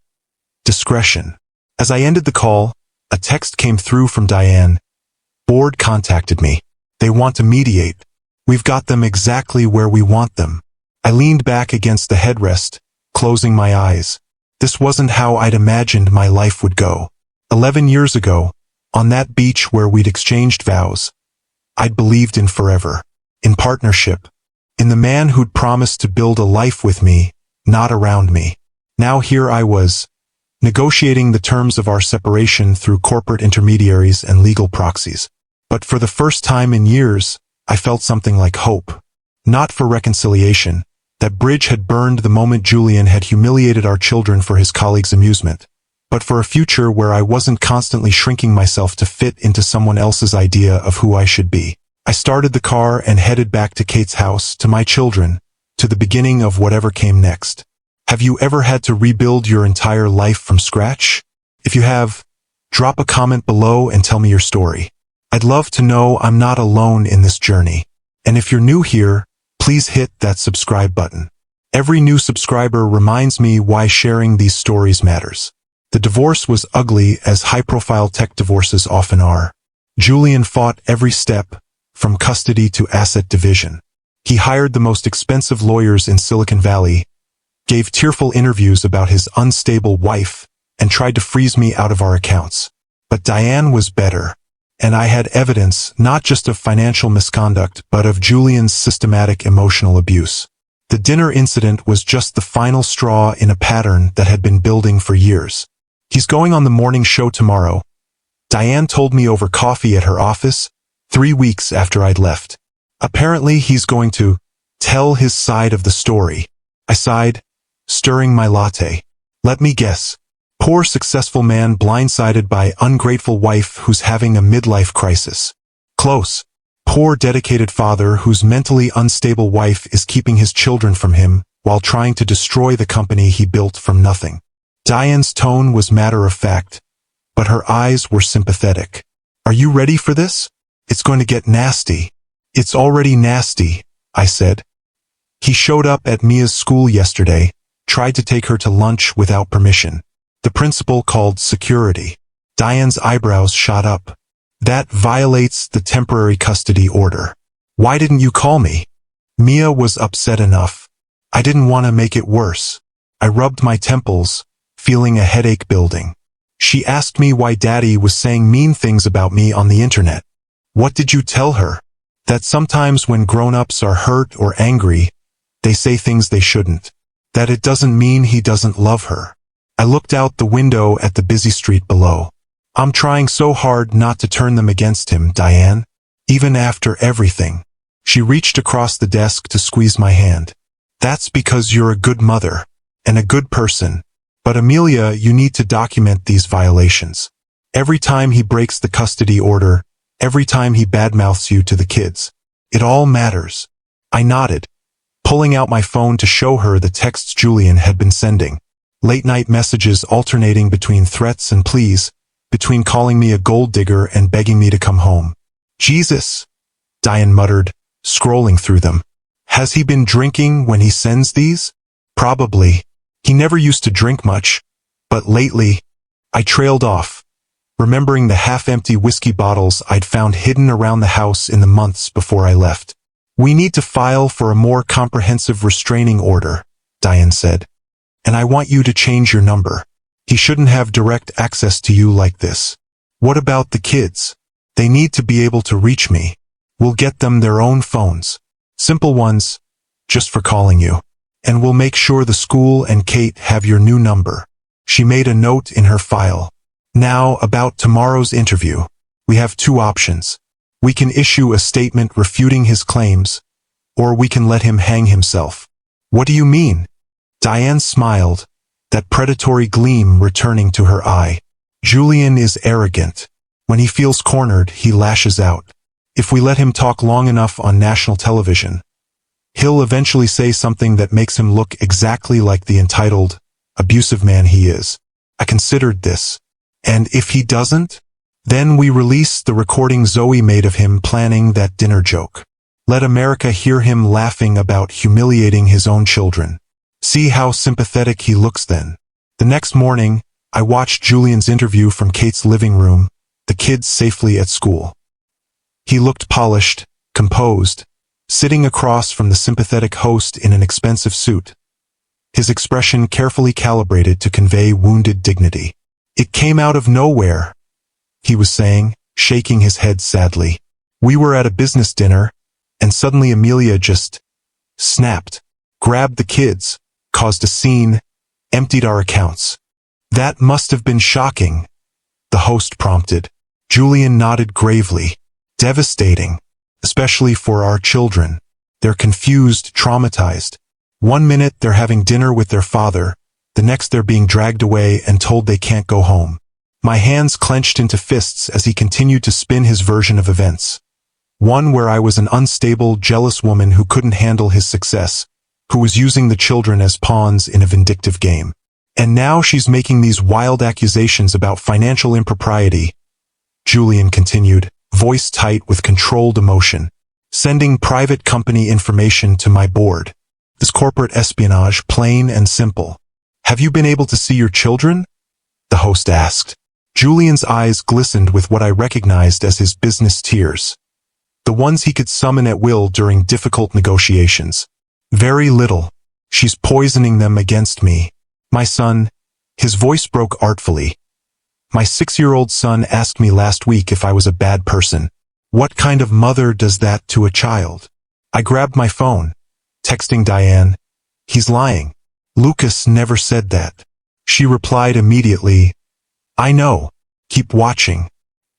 discretion. As I ended the call, a text came through from Diane. Board contacted me. They want to mediate. We've got them exactly where we want them. I leaned back against the headrest, closing my eyes. This wasn't how I'd imagined my life would go. 11 years ago, on that beach where we'd exchanged vows, I'd believed in forever, in partnership, in the man who'd promised to build a life with me, not around me. Now here I was, negotiating the terms of our separation through corporate intermediaries and legal proxies. But for the first time in years, I felt something like hope. Not for reconciliation. That bridge had burned the moment Julian had humiliated our children for his colleagues' amusement, but for a future where I wasn't constantly shrinking myself to fit into someone else's idea of who I should be. I started the car and headed back to Kate's house, to my children, to the beginning of whatever came next. Have you ever had to rebuild your entire life from scratch? If you have, drop a comment below and tell me your story. I'd love to know I'm not alone in this journey. And if you're new here, please hit that subscribe button. Every new subscriber reminds me why sharing these stories matters. The divorce was ugly, as high-profile tech divorces often are. Julian fought every step, from custody to asset division. He hired the most expensive lawyers in Silicon Valley, gave tearful interviews about his unstable wife, and tried to freeze me out of our accounts. But Diane was better. And I had evidence not just of financial misconduct, but of Julian's systematic emotional abuse. The dinner incident was just the final straw in a pattern that had been building for years. He's going on the morning show tomorrow. Diane told me over coffee at her office, 3 weeks after I'd left. Apparently he's going to tell his side of the story. I sighed, stirring my latte. Let me guess. Poor successful man blindsided by ungrateful wife who's having a midlife crisis. Close. Poor dedicated father whose mentally unstable wife is keeping his children from him while trying to destroy the company he built from nothing. Diane's tone was matter-of-fact, but her eyes were sympathetic. Are you ready for this? It's going to get nasty. It's already nasty, I said. He showed up at Mia's school yesterday, tried to take her to lunch without permission. The principal called security. Diane's eyebrows shot up. That violates the temporary custody order. Why didn't you call me? Mia was upset enough. I didn't want to make it worse. I rubbed my temples, feeling a headache building. She asked me why Daddy was saying mean things about me on the internet. What did you tell her? That sometimes when grown-ups are hurt or angry, they say things they shouldn't. That it doesn't mean he doesn't love her. I looked out the window at the busy street below. I'm trying so hard not to turn them against him, Diane. Even after everything. She reached across the desk to squeeze my hand. That's because you're a good mother. And a good person. But Amelia, you need to document these violations. Every time he breaks the custody order, every time he badmouths you to the kids. It all matters. I nodded, pulling out my phone to show her the texts Julian had been sending. Late-night messages alternating between threats and pleas, between calling me a gold digger and begging me to come home. Jesus, Diane muttered, scrolling through them. Has he been drinking when he sends these? Probably. He never used to drink much, but lately, I trailed off, remembering the half-empty whiskey bottles I'd found hidden around the house in the months before I left. We need to file for a more comprehensive restraining order, Diane said. And I want you to change your number. He shouldn't have direct access to you like this. What about the kids? They need to be able to reach me. We'll get them their own phones. Simple ones, just for calling you. And we'll make sure the school and Kate have your new number. She made a note in her file. Now, about tomorrow's interview. We have two options. We can issue a statement refuting his claims, or we can let him hang himself. What do you mean? Diane smiled, that predatory gleam returning to her eye. Julian is arrogant. When he feels cornered, he lashes out. If we let him talk long enough on national television, He'll eventually say something that makes him look exactly like the entitled, abusive man he is. I considered this. And if he doesn't? Then we release the recording Zoe made of him planning that dinner joke. Let America hear him laughing about humiliating his own children. See how sympathetic he looks then. The next morning, I watched Julian's interview from Kate's living room, the kids safely at school. He looked polished, composed, sitting across from the sympathetic host in an expensive suit. His expression carefully calibrated to convey wounded dignity. It came out of nowhere, he was saying, shaking his head sadly. We were at a business dinner, and suddenly Amelia just snapped, grabbed the kids, caused a scene, emptied our accounts. That must have been shocking, the host prompted. Julian nodded gravely. Devastating, especially for our children. They're confused, traumatized. One minute they're having dinner with their father, the next they're being dragged away and told they can't go home. My hands clenched into fists as he continued to spin his version of events. One where I was an unstable, jealous woman who couldn't handle his success, who was using the children as pawns in a vindictive game. And now she's making these wild accusations about financial impropriety. Julian continued, voice tight with controlled emotion. Sending private company information to my board. This corporate espionage, plain and simple. Have you been able to see your children? The host asked. Julian's eyes glistened with what I recognized as his business tears. The ones he could summon at will during difficult negotiations. Very little. She's poisoning them against me. My son, his voice broke artfully. My 6-year-old son asked me last week if I was a bad person. What kind of mother does that to a child? I grabbed my phone, texting Diane. He's lying. Lucas never said that. She replied immediately, I know. Keep watching.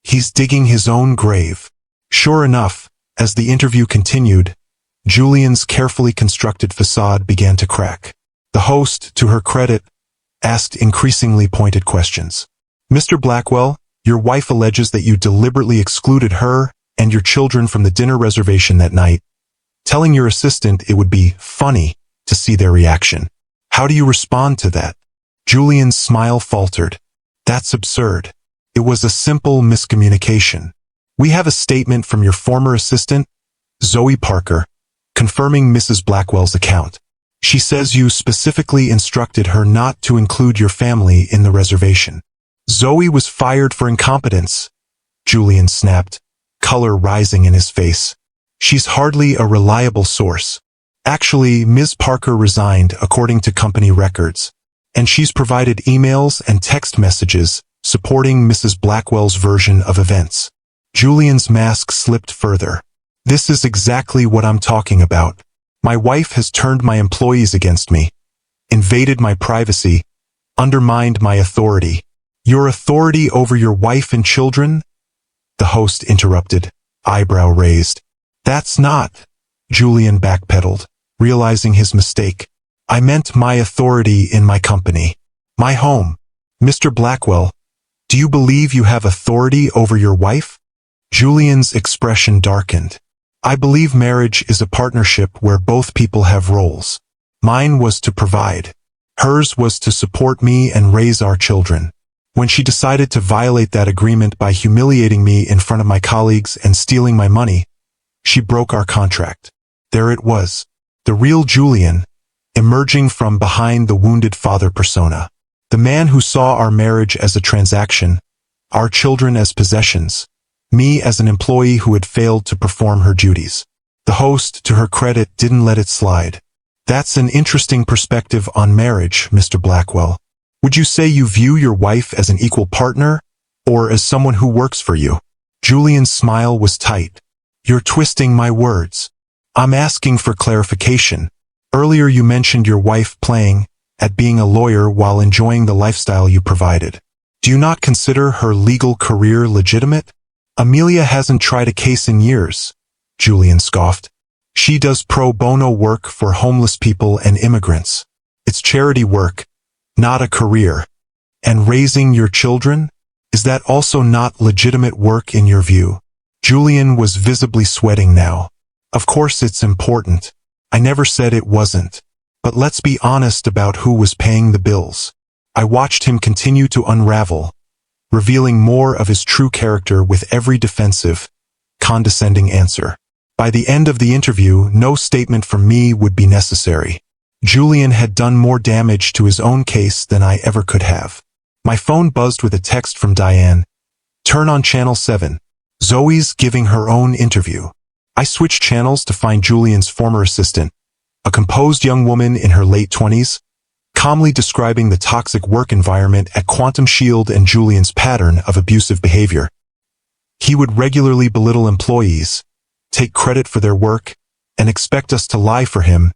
He's digging his own grave. Sure enough, as the interview continued, Julian's carefully constructed facade began to crack. The host, to her credit, asked increasingly pointed questions. Mr. Blackwell, your wife alleges that you deliberately excluded her and your children from the dinner reservation that night, telling your assistant it would be funny to see their reaction. How do you respond to that? Julian's smile faltered. That's absurd. It was a simple miscommunication. We have a statement from your former assistant, Zoe Parker, confirming Mrs. Blackwell's account. She says you specifically instructed her not to include your family in the reservation. Zoe was fired for incompetence, Julian snapped, color rising in his face. She's hardly a reliable source. Actually, Ms. Parker resigned according to company records, and she's provided emails and text messages supporting Mrs. Blackwell's version of events. Julian's mask slipped further. This is exactly what I'm talking about. My wife has turned my employees against me, invaded my privacy, undermined my authority. Your authority over your wife and children? The host interrupted, eyebrow raised. That's not, Julian backpedaled, realizing his mistake. I meant my authority in my company, my home. Mr. Blackwell, do you believe you have authority over your wife? Julian's expression darkened. I believe marriage is a partnership where both people have roles. Mine was to provide. Hers was to support me and raise our children. When she decided to violate that agreement by humiliating me in front of my colleagues and stealing my money, she broke our contract. There it was, the real Julian, emerging from behind the wounded father persona. The man who saw our marriage as a transaction, our children as possessions, me as an employee who had failed to perform her duties. The host, to her credit, didn't let it slide. That's an interesting perspective on marriage, Mr. Blackwell. Would you say you view your wife as an equal partner, or as someone who works for you? Julian's smile was tight. You're twisting my words. I'm asking for clarification. Earlier you mentioned your wife playing at being a lawyer while enjoying the lifestyle you provided. Do you not consider her legal career legitimate? Amelia hasn't tried a case in years, Julian scoffed. She does pro bono work for homeless people and immigrants. It's charity work, not a career. And raising your children? Is that also not legitimate work in your view? Julian was visibly sweating now. Of course it's important. I never said it wasn't. But let's be honest about who was paying the bills. I watched him continue to unravel, revealing more of his true character with every defensive, condescending answer. By the end of the interview, no statement from me would be necessary. Julian had done more damage to his own case than I ever could have. My phone buzzed with a text from Diane. Turn on channel 7. Zoe's giving her own interview. I switched channels to find Julian's former assistant, a composed young woman in her late 20s, calmly describing the toxic work environment at Quantum Shield and Julian's pattern of abusive behavior. He would regularly belittle employees, take credit for their work, and expect us to lie for him,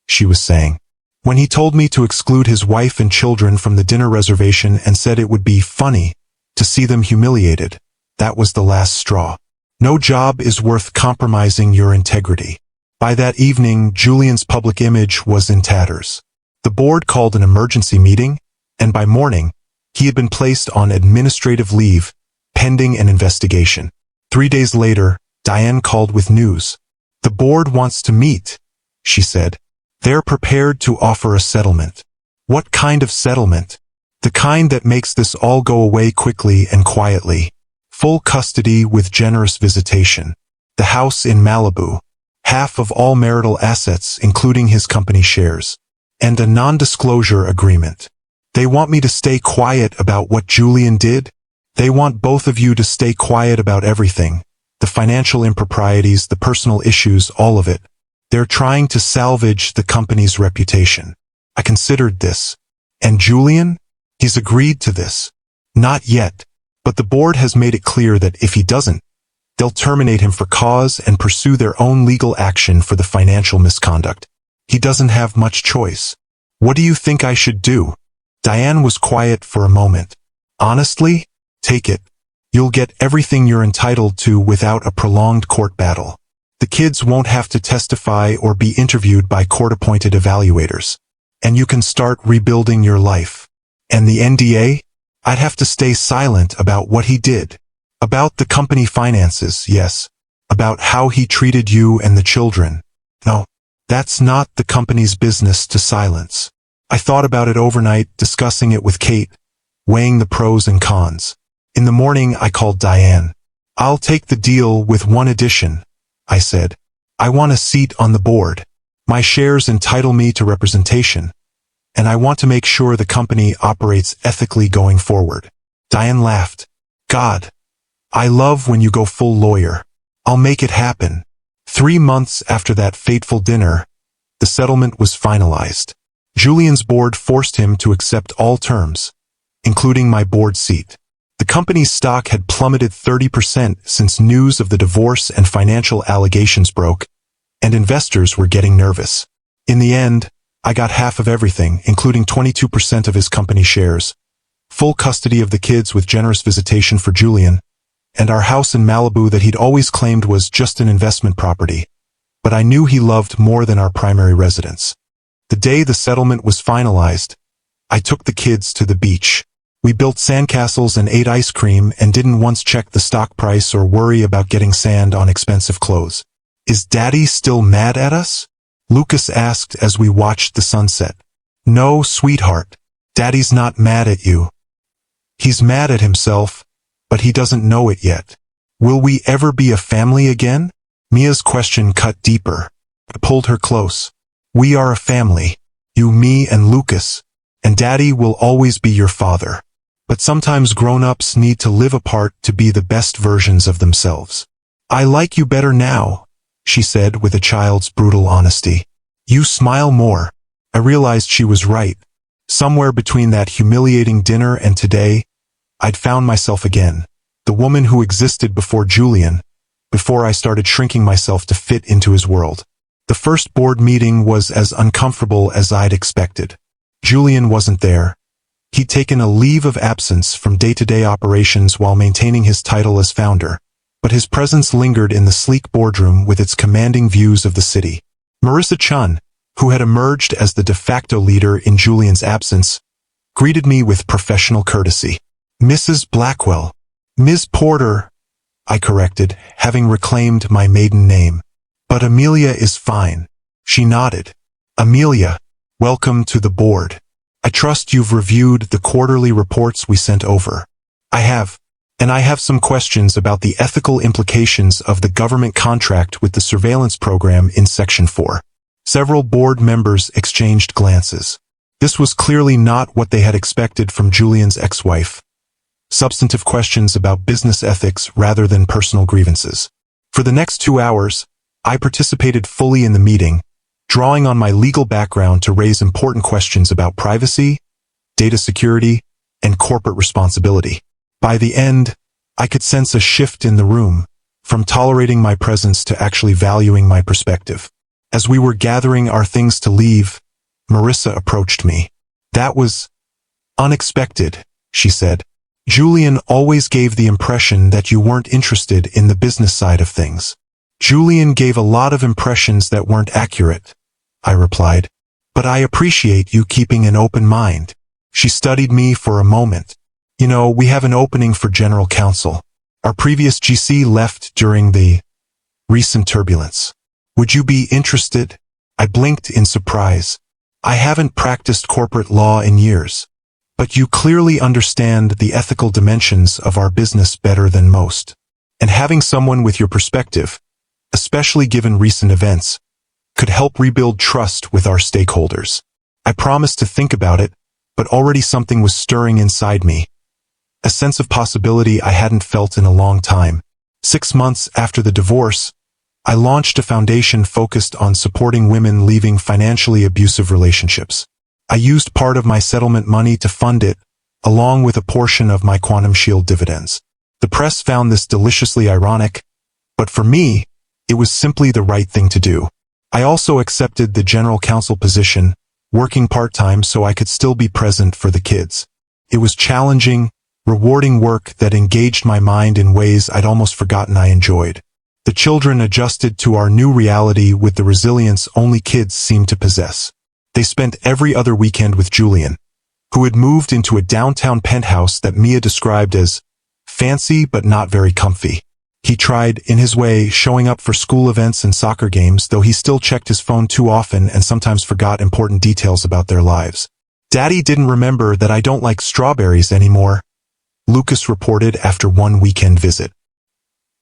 she was saying. When he told me to exclude his wife and children from the dinner reservation and said it would be funny to see them humiliated, that was the last straw. No job is worth compromising your integrity. By that evening, Julian's public image was in tatters. The board called an emergency meeting, and by morning, he had been placed on administrative leave, pending an investigation. 3 days later, Diane called with news. The board wants to meet, she said. They're prepared to offer a settlement. What kind of settlement? The kind that makes this all go away quickly and quietly. Full custody with generous visitation. The house in Malibu. Half of all marital assets, including his company shares. And a non-disclosure agreement. They want me to stay quiet about what Julian did. They want both of you to stay quiet about everything. The financial improprieties, the personal issues, all of it. They're trying to salvage the company's reputation. I considered this. And Julian? He's agreed to this. Not yet. But the board has made it clear that if he doesn't, they'll terminate him for cause and pursue their own legal action for the financial misconduct. He doesn't have much choice. What do you think I should do? Diane was quiet for a moment. Honestly? Take it. You'll get everything you're entitled to without a prolonged court battle. The kids won't have to testify or be interviewed by court-appointed evaluators. And you can start rebuilding your life. And the NDA? I'd have to stay silent about what he did. About the company finances, yes. About how he treated you and the children. No, that's not the company's business to silence. I thought about it overnight, discussing it with Kate, weighing the pros and cons. In the morning, I called Diane. I'll take the deal with one addition, I said. I want a seat on the board. My shares entitle me to representation. And I want to make sure the company operates ethically going forward. Diane laughed. God, I love when you go full lawyer. I'll make it happen. 3 months after that fateful dinner, the settlement was finalized. Julian's board forced him to accept all terms, including my board seat. The company's stock had plummeted 30% since news of the divorce and financial allegations broke, and investors were getting nervous. In the end, I got half of everything, including 22% of his company shares, full custody of the kids with generous visitation for Julian, and our house in Malibu that he'd always claimed was just an investment property, but I knew he loved more than our primary residence. The day the settlement was finalized, I took the kids to the beach. We built sandcastles and ate ice cream and didn't once check the stock price or worry about getting sand on expensive clothes. Is Daddy still mad at us? Lucas asked as we watched the sunset. No, sweetheart. Daddy's not mad at you. He's mad at himself, but he doesn't know it yet. Will we ever be a family again? Mia's question cut deeper. I pulled her close. We are a family. You, me, and Lucas. And Daddy will always be your father. But sometimes grown-ups need to live apart to be the best versions of themselves. I like you better now, she said with a child's brutal honesty. You smile more. I realized she was right. Somewhere between that humiliating dinner and today, I'd found myself again. The woman who existed before Julian, before I started shrinking myself to fit into his world. The first board meeting was as uncomfortable as I'd expected. Julian wasn't there. He'd taken a leave of absence from day-to-day operations while maintaining his title as founder, but his presence lingered in the sleek boardroom with its commanding views of the city. Marissa Chun, who had emerged as the de facto leader in Julian's absence, greeted me with professional courtesy. Mrs. Blackwell. Ms. Porter, I corrected, having reclaimed my maiden name. But Amelia is fine. She nodded. Amelia, welcome to the board. I trust you've reviewed the quarterly reports we sent over. I have. And I have some questions about the ethical implications of the government contract with the surveillance program in Section 4. Several board members exchanged glances. This was clearly not what they had expected from Julian's ex-wife. Substantive questions about business ethics rather than personal grievances. For the next 2 hours, I participated fully in the meeting, drawing on my legal background to raise important questions about privacy, data security, and corporate responsibility. By the end, I could sense a shift in the room, from tolerating my presence to actually valuing my perspective. As we were gathering our things to leave, Marissa approached me. That was unexpected, she said. Julian always gave the impression that you weren't interested in the business side of things. Julian gave a lot of impressions that weren't accurate, I replied. But I appreciate you keeping an open mind. She studied me for a moment. You know, we have an opening for general counsel. Our previous GC left during the recent turbulence. Would you be interested? I blinked in surprise. I haven't practiced corporate law in years. But you clearly understand the ethical dimensions of our business better than most. And having someone with your perspective, especially given recent events, could help rebuild trust with our stakeholders. I promised to think about it, but already something was stirring inside me. A sense of possibility I hadn't felt in a long time. 6 months after the divorce, I launched a foundation focused on supporting women leaving financially abusive relationships. I used part of my settlement money to fund it, along with a portion of my Quantum Shield dividends. The press found this deliciously ironic, but for me, it was simply the right thing to do. I also accepted the general counsel position, working part-time so I could still be present for the kids. It was challenging, rewarding work that engaged my mind in ways I'd almost forgotten I enjoyed. The children adjusted to our new reality with the resilience only kids seem to possess. They spent every other weekend with Julian, who had moved into a downtown penthouse that Mia described as fancy but not very comfy. He tried, in his way, showing up for school events and soccer games, though he still checked his phone too often and sometimes forgot important details about their lives. Daddy didn't remember that I don't like strawberries anymore, Lucas reported after one weekend visit.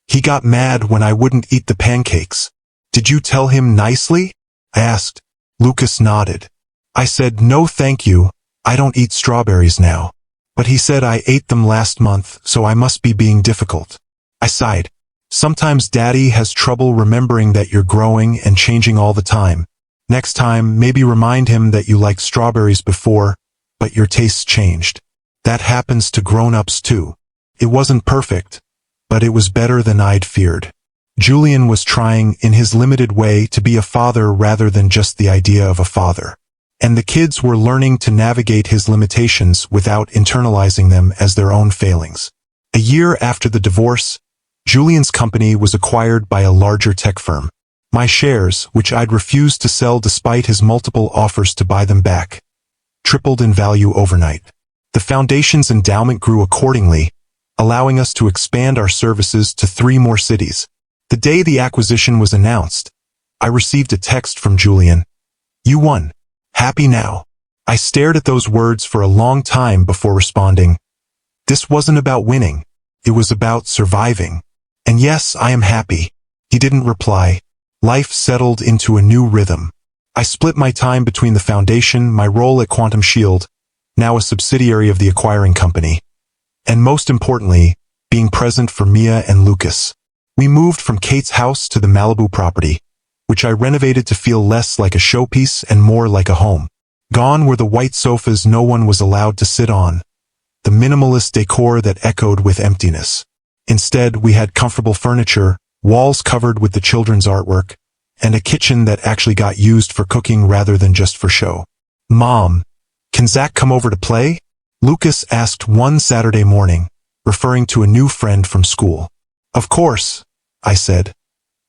He got mad when I wouldn't eat the pancakes. Did you tell him nicely? I asked. Lucas nodded. I said, no thank you, I don't eat strawberries now. But he said I ate them last month, so I must be being difficult. I sighed. Sometimes Daddy has trouble remembering that you're growing and changing all the time. Next time, maybe remind him that you liked strawberries before, but your tastes changed. That happens to grown-ups too. It wasn't perfect, but it was better than I'd feared. Julian was trying, in his limited way, to be a father rather than just the idea of a father. And the kids were learning to navigate his limitations without internalizing them as their own failings. A year after the divorce, Julian's company was acquired by a larger tech firm. My shares, which I'd refused to sell despite his multiple offers to buy them back, tripled in value overnight. The foundation's endowment grew accordingly, allowing us to expand our services to 3 more cities. The day the acquisition was announced, I received a text from Julian. You won. Happy now. I stared at those words for a long time before responding. This wasn't about winning. It was about surviving. And yes, I am happy. He didn't reply. Life settled into a new rhythm. I split my time between the foundation, my role at Quantum Shield, now a subsidiary of the acquiring company, and most importantly, being present for Mia and Lucas. We moved from Kate's house to the Malibu property, which I renovated to feel less like a showpiece and more like a home. Gone were the white sofas no one was allowed to sit on, the minimalist decor that echoed with emptiness. Instead, we had comfortable furniture, walls covered with the children's artwork, and a kitchen that actually got used for cooking rather than just for show. Mom, can Zach come over to play? Lucas asked one Saturday morning, referring to a new friend from school. Of course, I said,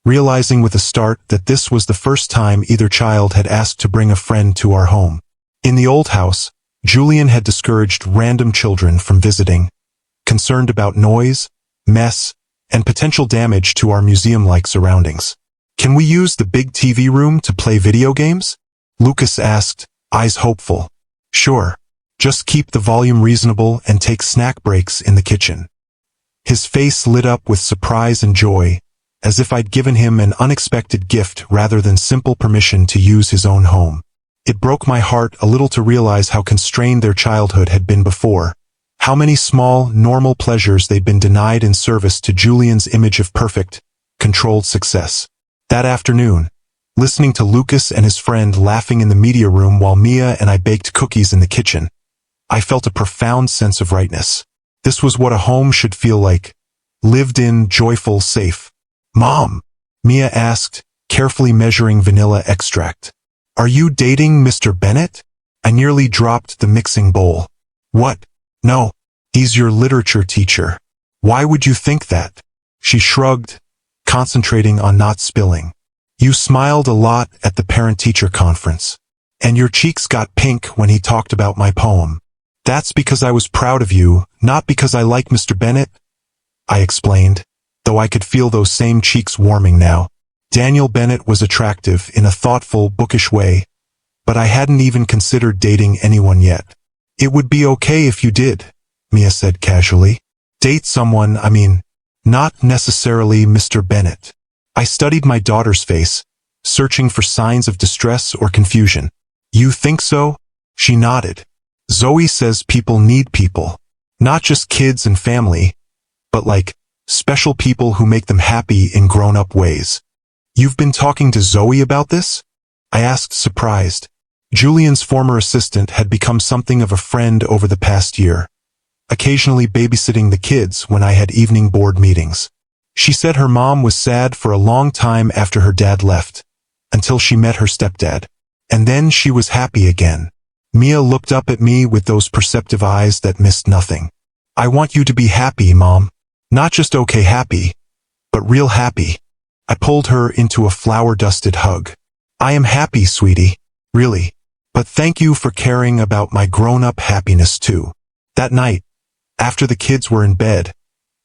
realizing with a start that this was the first time either child had asked to bring a friend to our home. In the old house, Julian had discouraged random children from visiting, concerned about noise, mess, and potential damage to our museum-like surroundings. Can we use the big TV room to play video games? Lucas asked, eyes hopeful. Sure. Just keep the volume reasonable and take snack breaks in the kitchen. His face lit up with surprise and joy, as if I'd given him an unexpected gift rather than simple permission to use his own home. It broke my heart a little to realize how constrained their childhood had been before, how many small, normal pleasures they'd been denied in service to Julian's image of perfect, controlled success. That afternoon, listening to Lucas and his friend laughing in the media room while Mia and I baked cookies in the kitchen, I felt a profound sense of rightness. This was what a home should feel like. Lived in, joyful, safe. Mom, Mia asked, carefully measuring vanilla extract. Are you dating Mr. Bennett? I nearly dropped the mixing bowl. What? No. He's your literature teacher. Why would you think that? She shrugged, concentrating on not spilling. You smiled a lot at the parent-teacher conference. And your cheeks got pink when he talked about my poem. That's because I was proud of you, not because I like Mr. Bennett, I explained, though I could feel those same cheeks warming now. Daniel Bennett was attractive in a thoughtful, bookish way, but I hadn't even considered dating anyone yet. It would be okay if you did, Mia said casually. Date someone, not necessarily Mr. Bennett. I studied my daughter's face, searching for signs of distress or confusion. You think so? She nodded. Zoe says people need people. Not just kids and family, but like, special people who make them happy in grown-up ways. You've been talking to Zoe about this? I asked, surprised. Julian's former assistant had become something of a friend over the past year, occasionally babysitting the kids when I had evening board meetings. She said her mom was sad for a long time after her dad left, until she met her stepdad. And then she was happy again. Mia looked up at me with those perceptive eyes that missed nothing. I want you to be happy, Mom. Not just okay happy, but real happy. I pulled her into a flower-dusted hug. I am happy, sweetie. Really. But thank you for caring about my grown-up happiness too. That night, after the kids were in bed,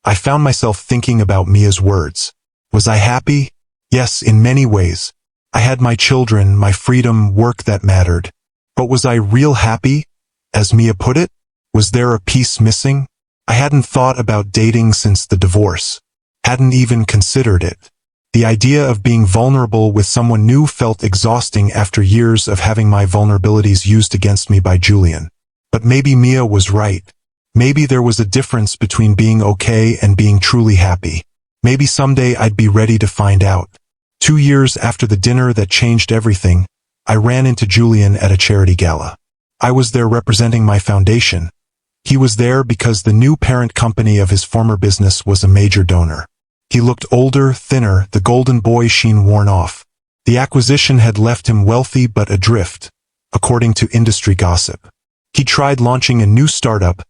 I found myself thinking about Mia's words. Was I happy? Yes, in many ways. I had my children, my freedom, work that mattered. But was I real happy? As Mia put it, was there a piece missing? I hadn't thought about dating since the divorce. Hadn't even considered it. The idea of being vulnerable with someone new felt exhausting after years of having my vulnerabilities used against me by Julian. But maybe Mia was right. Maybe there was a difference between being okay and being truly happy. Maybe someday I'd be ready to find out. 2 years after the dinner that changed everything, I ran into Julian at a charity gala. I was there representing my foundation. He was there because the new parent company of his former business was a major donor. He looked older, thinner, the golden boy sheen worn off. The acquisition had left him wealthy but adrift, according to industry gossip. He tried launching a new startup,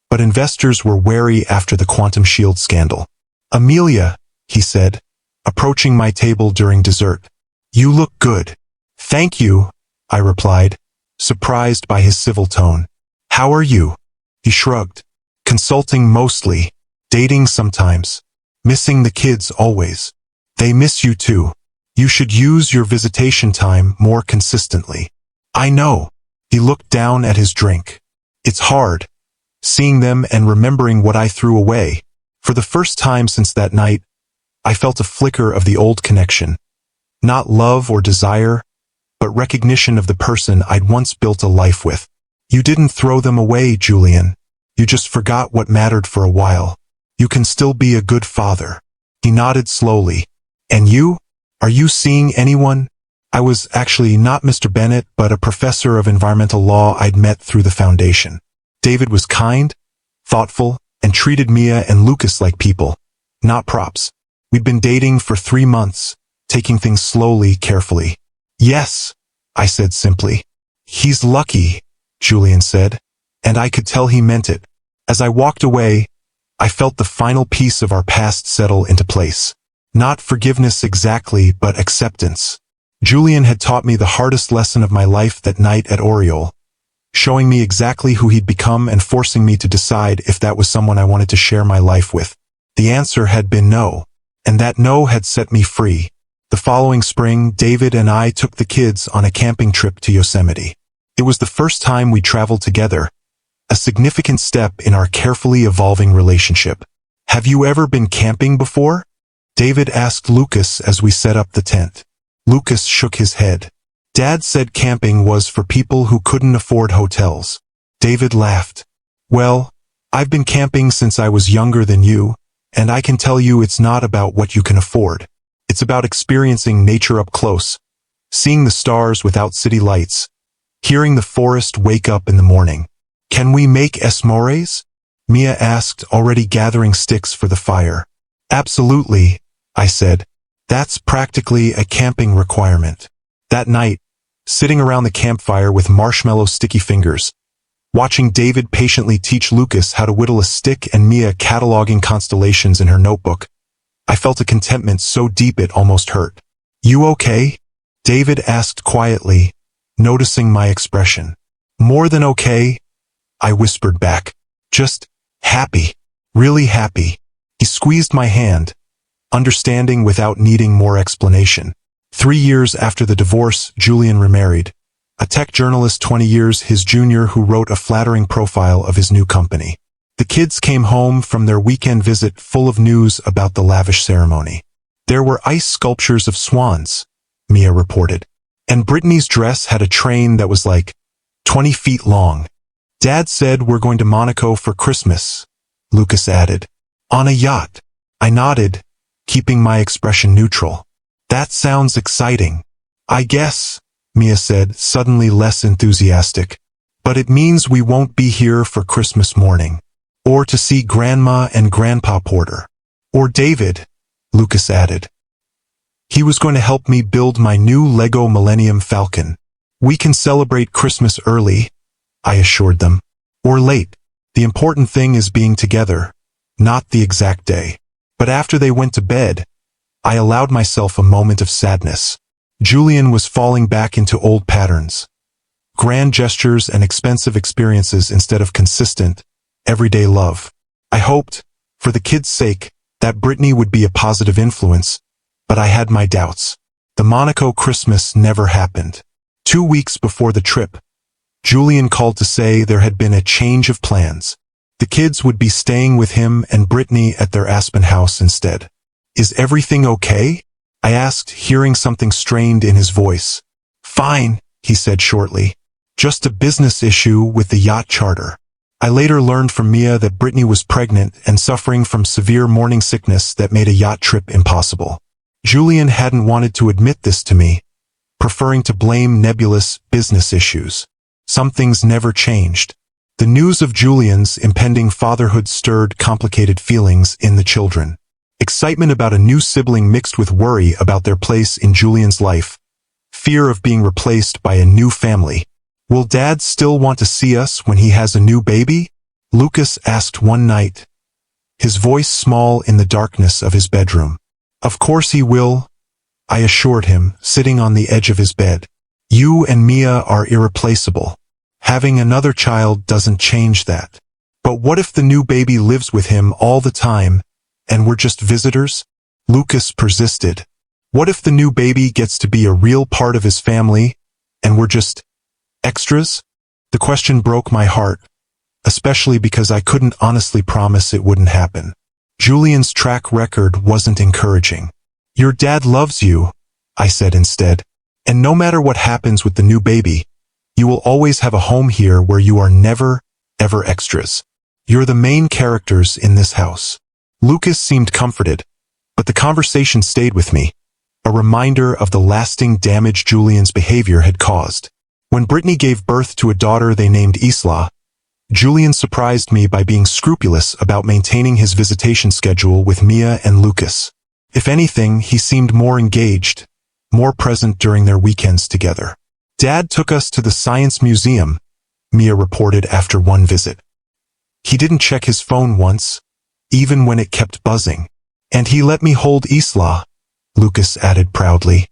but investors were wary after the quantum shield scandal. Amelia, he said, approaching my table during dessert. You look good. Thank you, I replied, surprised by his civil tone. How are you? He shrugged. Consulting mostly. Dating sometimes. Missing the kids always. They miss you too. You should use your visitation time more consistently. I know. He looked down at his drink. It's hard. Seeing them and remembering what I threw away. For the first time since that night, I felt a flicker of the old connection. Not love or desire, but recognition of the person I'd once built a life with. You didn't throw them away, Julian. You just forgot what mattered for a while. You can still be a good father. He nodded slowly. And you? Are you seeing anyone? I was actually not Mr. Bennett, but a professor of environmental law I'd met through the foundation. David was kind, thoughtful, and treated Mia and Lucas like people, not props. We'd been dating for 3 months, taking things slowly, carefully. Yes, I said simply. He's lucky, Julian said, and I could tell he meant it. As I walked away, I felt the final piece of our past settle into place. Not forgiveness exactly, but acceptance. Julian had taught me the hardest lesson of my life that night at Oriole, showing me exactly who he'd become and forcing me to decide if that was someone I wanted to share my life with. The answer had been no, and that no had set me free. The following spring, David and I took the kids on a camping trip to Yosemite. It was the first time we traveled together, a significant step in our carefully evolving relationship. Have you ever been camping before? David asked Lucas as we set up the tent. Lucas shook his head. Dad said camping was for people who couldn't afford hotels. David laughed. Well, I've been camping since I was younger than you, and I can tell you it's not about what you can afford. It's about experiencing nature up close, seeing the stars without city lights, hearing the forest wake up in the morning. Can we make s'mores? Mia asked, already gathering sticks for the fire. Absolutely, I said. That's practically a camping requirement. That night, sitting around the campfire with marshmallow sticky fingers, watching David patiently teach Lucas how to whittle a stick and Mia cataloging constellations in her notebook, I felt a contentment so deep it almost hurt. You okay? David asked quietly, noticing my expression. More than okay, I whispered back. Just happy. Really happy. He squeezed my hand, understanding without needing more explanation. 3 years after the divorce, Julian remarried. A tech journalist 20 years his junior who wrote a flattering profile of his new company. The kids came home from their weekend visit full of news about the lavish ceremony. There were ice sculptures of swans, Mia reported. And Brittany's dress had a train that was like 20 feet long. Dad said we're going to Monaco for Christmas, Lucas added. On a yacht. I nodded, keeping my expression neutral. That sounds exciting. I guess, Mia said, suddenly less enthusiastic. But it means we won't be here for Christmas morning. Or to see Grandma and Grandpa Porter. Or David, Lucas added. He was going to help me build my new Lego Millennium Falcon. We can celebrate Christmas early, I assured them. Or late. The important thing is being together, not the exact day. But after they went to bed, I allowed myself a moment of sadness. Julian was falling back into old patterns. Grand gestures and expensive experiences instead of consistent, everyday love. I hoped, for the kids' sake, that Brittany would be a positive influence, but I had my doubts. The Monaco Christmas never happened. 2 weeks before the trip, Julian called to say there had been a change of plans. The kids would be staying with him and Brittany at their Aspen house instead. Is everything okay? I asked, hearing something strained in his voice. Fine, he said shortly. Just a business issue with the yacht charter. I later learned from Mia that Brittany was pregnant and suffering from severe morning sickness that made a yacht trip impossible. Julian hadn't wanted to admit this to me, preferring to blame nebulous business issues. Some things never changed. The news of Julian's impending fatherhood stirred complicated feelings in the children. Excitement about a new sibling mixed with worry about their place in Julian's life. Fear of being replaced by a new family. Will Dad still want to see us when he has a new baby? Lucas asked one night, his voice small in the darkness of his bedroom. Of course he will, I assured him, sitting on the edge of his bed. You and Mia are irreplaceable. Having another child doesn't change that. But what if the new baby lives with him all the time, and we're just visitors? Lucas persisted. What if the new baby gets to be a real part of his family, and we're just extras? The question broke my heart, especially because I couldn't honestly promise it wouldn't happen. Julian's track record wasn't encouraging. Your dad loves you, I said instead. And no matter what happens with the new baby, you will always have a home here where you are never, ever extras. You're the main characters in this house. Lucas seemed comforted, but the conversation stayed with me, a reminder of the lasting damage Julian's behavior had caused. When Brittany gave birth to a daughter they named Isla, Julian surprised me by being scrupulous about maintaining his visitation schedule with Mia and Lucas. If anything, he seemed more engaged, more present during their weekends together. Dad took us to the Science Museum, Mia reported after one visit. He didn't check his phone once, even when it kept buzzing. And he let me hold Isla, Lucas added proudly.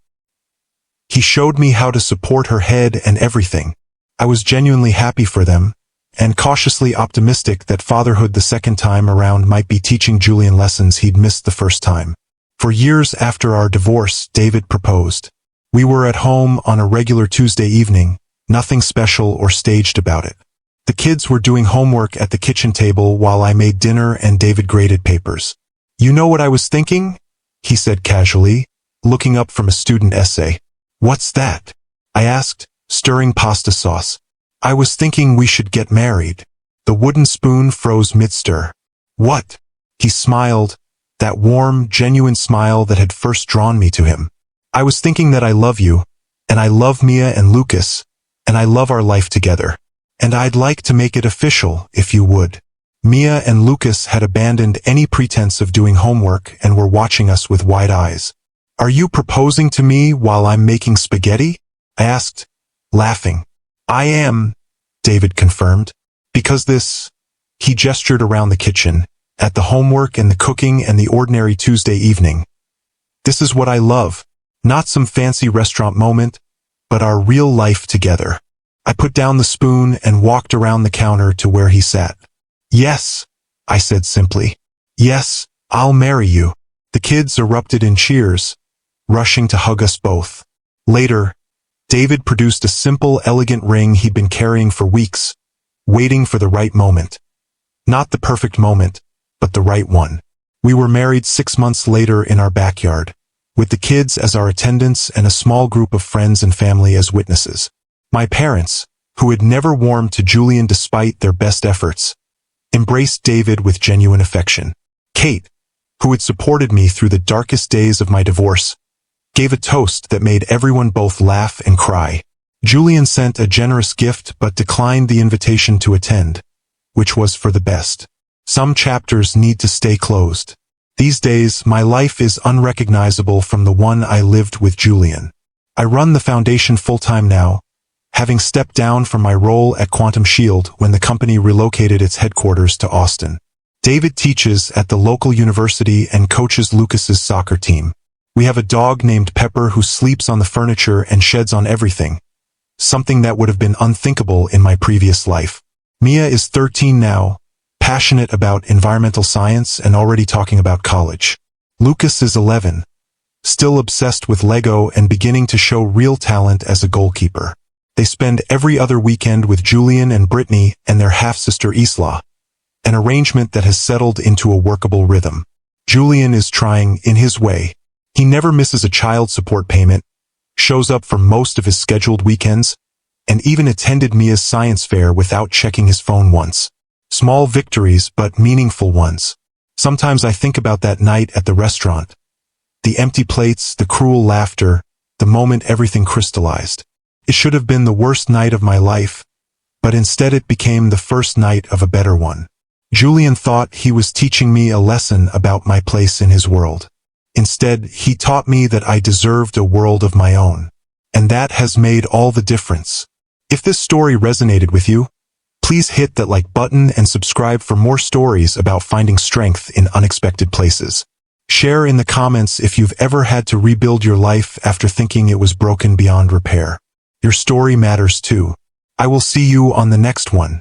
He showed me how to support her head and everything. I was genuinely happy for them, and cautiously optimistic that fatherhood the second time around might be teaching Julian lessons he'd missed the first time. For years after our divorce, David proposed. We were at home on a regular Tuesday evening, nothing special or staged about it. The kids were doing homework at the kitchen table while I made dinner and David graded papers. "You know what I was thinking?" he said casually, looking up from a student essay. "What's that?" I asked, stirring pasta sauce. "I was thinking we should get married." The wooden spoon froze mid-stir. "What?" He smiled, that warm, genuine smile that had first drawn me to him. "I was thinking that I love you, and I love Mia and Lucas, and I love our life together. And I'd like to make it official, if you would." Mia and Lucas had abandoned any pretense of doing homework and were watching us with wide eyes. "Are you proposing to me while I'm making spaghetti?" I asked, laughing. "I am," David confirmed. "Because this—" He gestured around the kitchen, at the homework and the cooking and the ordinary Tuesday evening. "This is what I love. Not some fancy restaurant moment, but our real life together." I put down the spoon and walked around the counter to where he sat. "Yes," I said simply. "Yes, I'll marry you." The kids erupted in cheers, rushing to hug us both. Later, David produced a simple, elegant ring he'd been carrying for weeks, waiting for the right moment. Not the perfect moment, but the right one. We were married 6 months later in our backyard, with the kids as our attendants and a small group of friends and family as witnesses. My parents, who had never warmed to Julian despite their best efforts, embraced David with genuine affection. Kate, who had supported me through the darkest days of my divorce, gave a toast that made everyone both laugh and cry. Julian sent a generous gift but declined the invitation to attend, which was for the best. Some chapters need to stay closed. These days, my life is unrecognizable from the one I lived with Julian. I run the foundation full-time now, having stepped down from my role at Quantum Shield when the company relocated its headquarters to Austin. David teaches at the local university and coaches Lucas's soccer team. We have a dog named Pepper who sleeps on the furniture and sheds on everything, something that would have been unthinkable in my previous life. Mia is 13 now, passionate about environmental science and already talking about college. Lucas is 11, still obsessed with Lego and beginning to show real talent as a goalkeeper. They spend every other weekend with Julian and Brittany and their half-sister Isla, an arrangement that has settled into a workable rhythm. Julian is trying, in his way. He never misses a child support payment, shows up for most of his scheduled weekends, and even attended Mia's science fair without checking his phone once. Small victories, but meaningful ones. Sometimes I think about that night at the restaurant. The empty plates, the cruel laughter, the moment everything crystallized. It should have been the worst night of my life, but instead it became the first night of a better one. Julian thought he was teaching me a lesson about my place in his world. Instead, he taught me that I deserved a world of my own. And that has made all the difference. If this story resonated with you, please hit that like button and subscribe for more stories about finding strength in unexpected places. Share in the comments if you've ever had to rebuild your life after thinking it was broken beyond repair. Your story matters too. I will see you on the next one.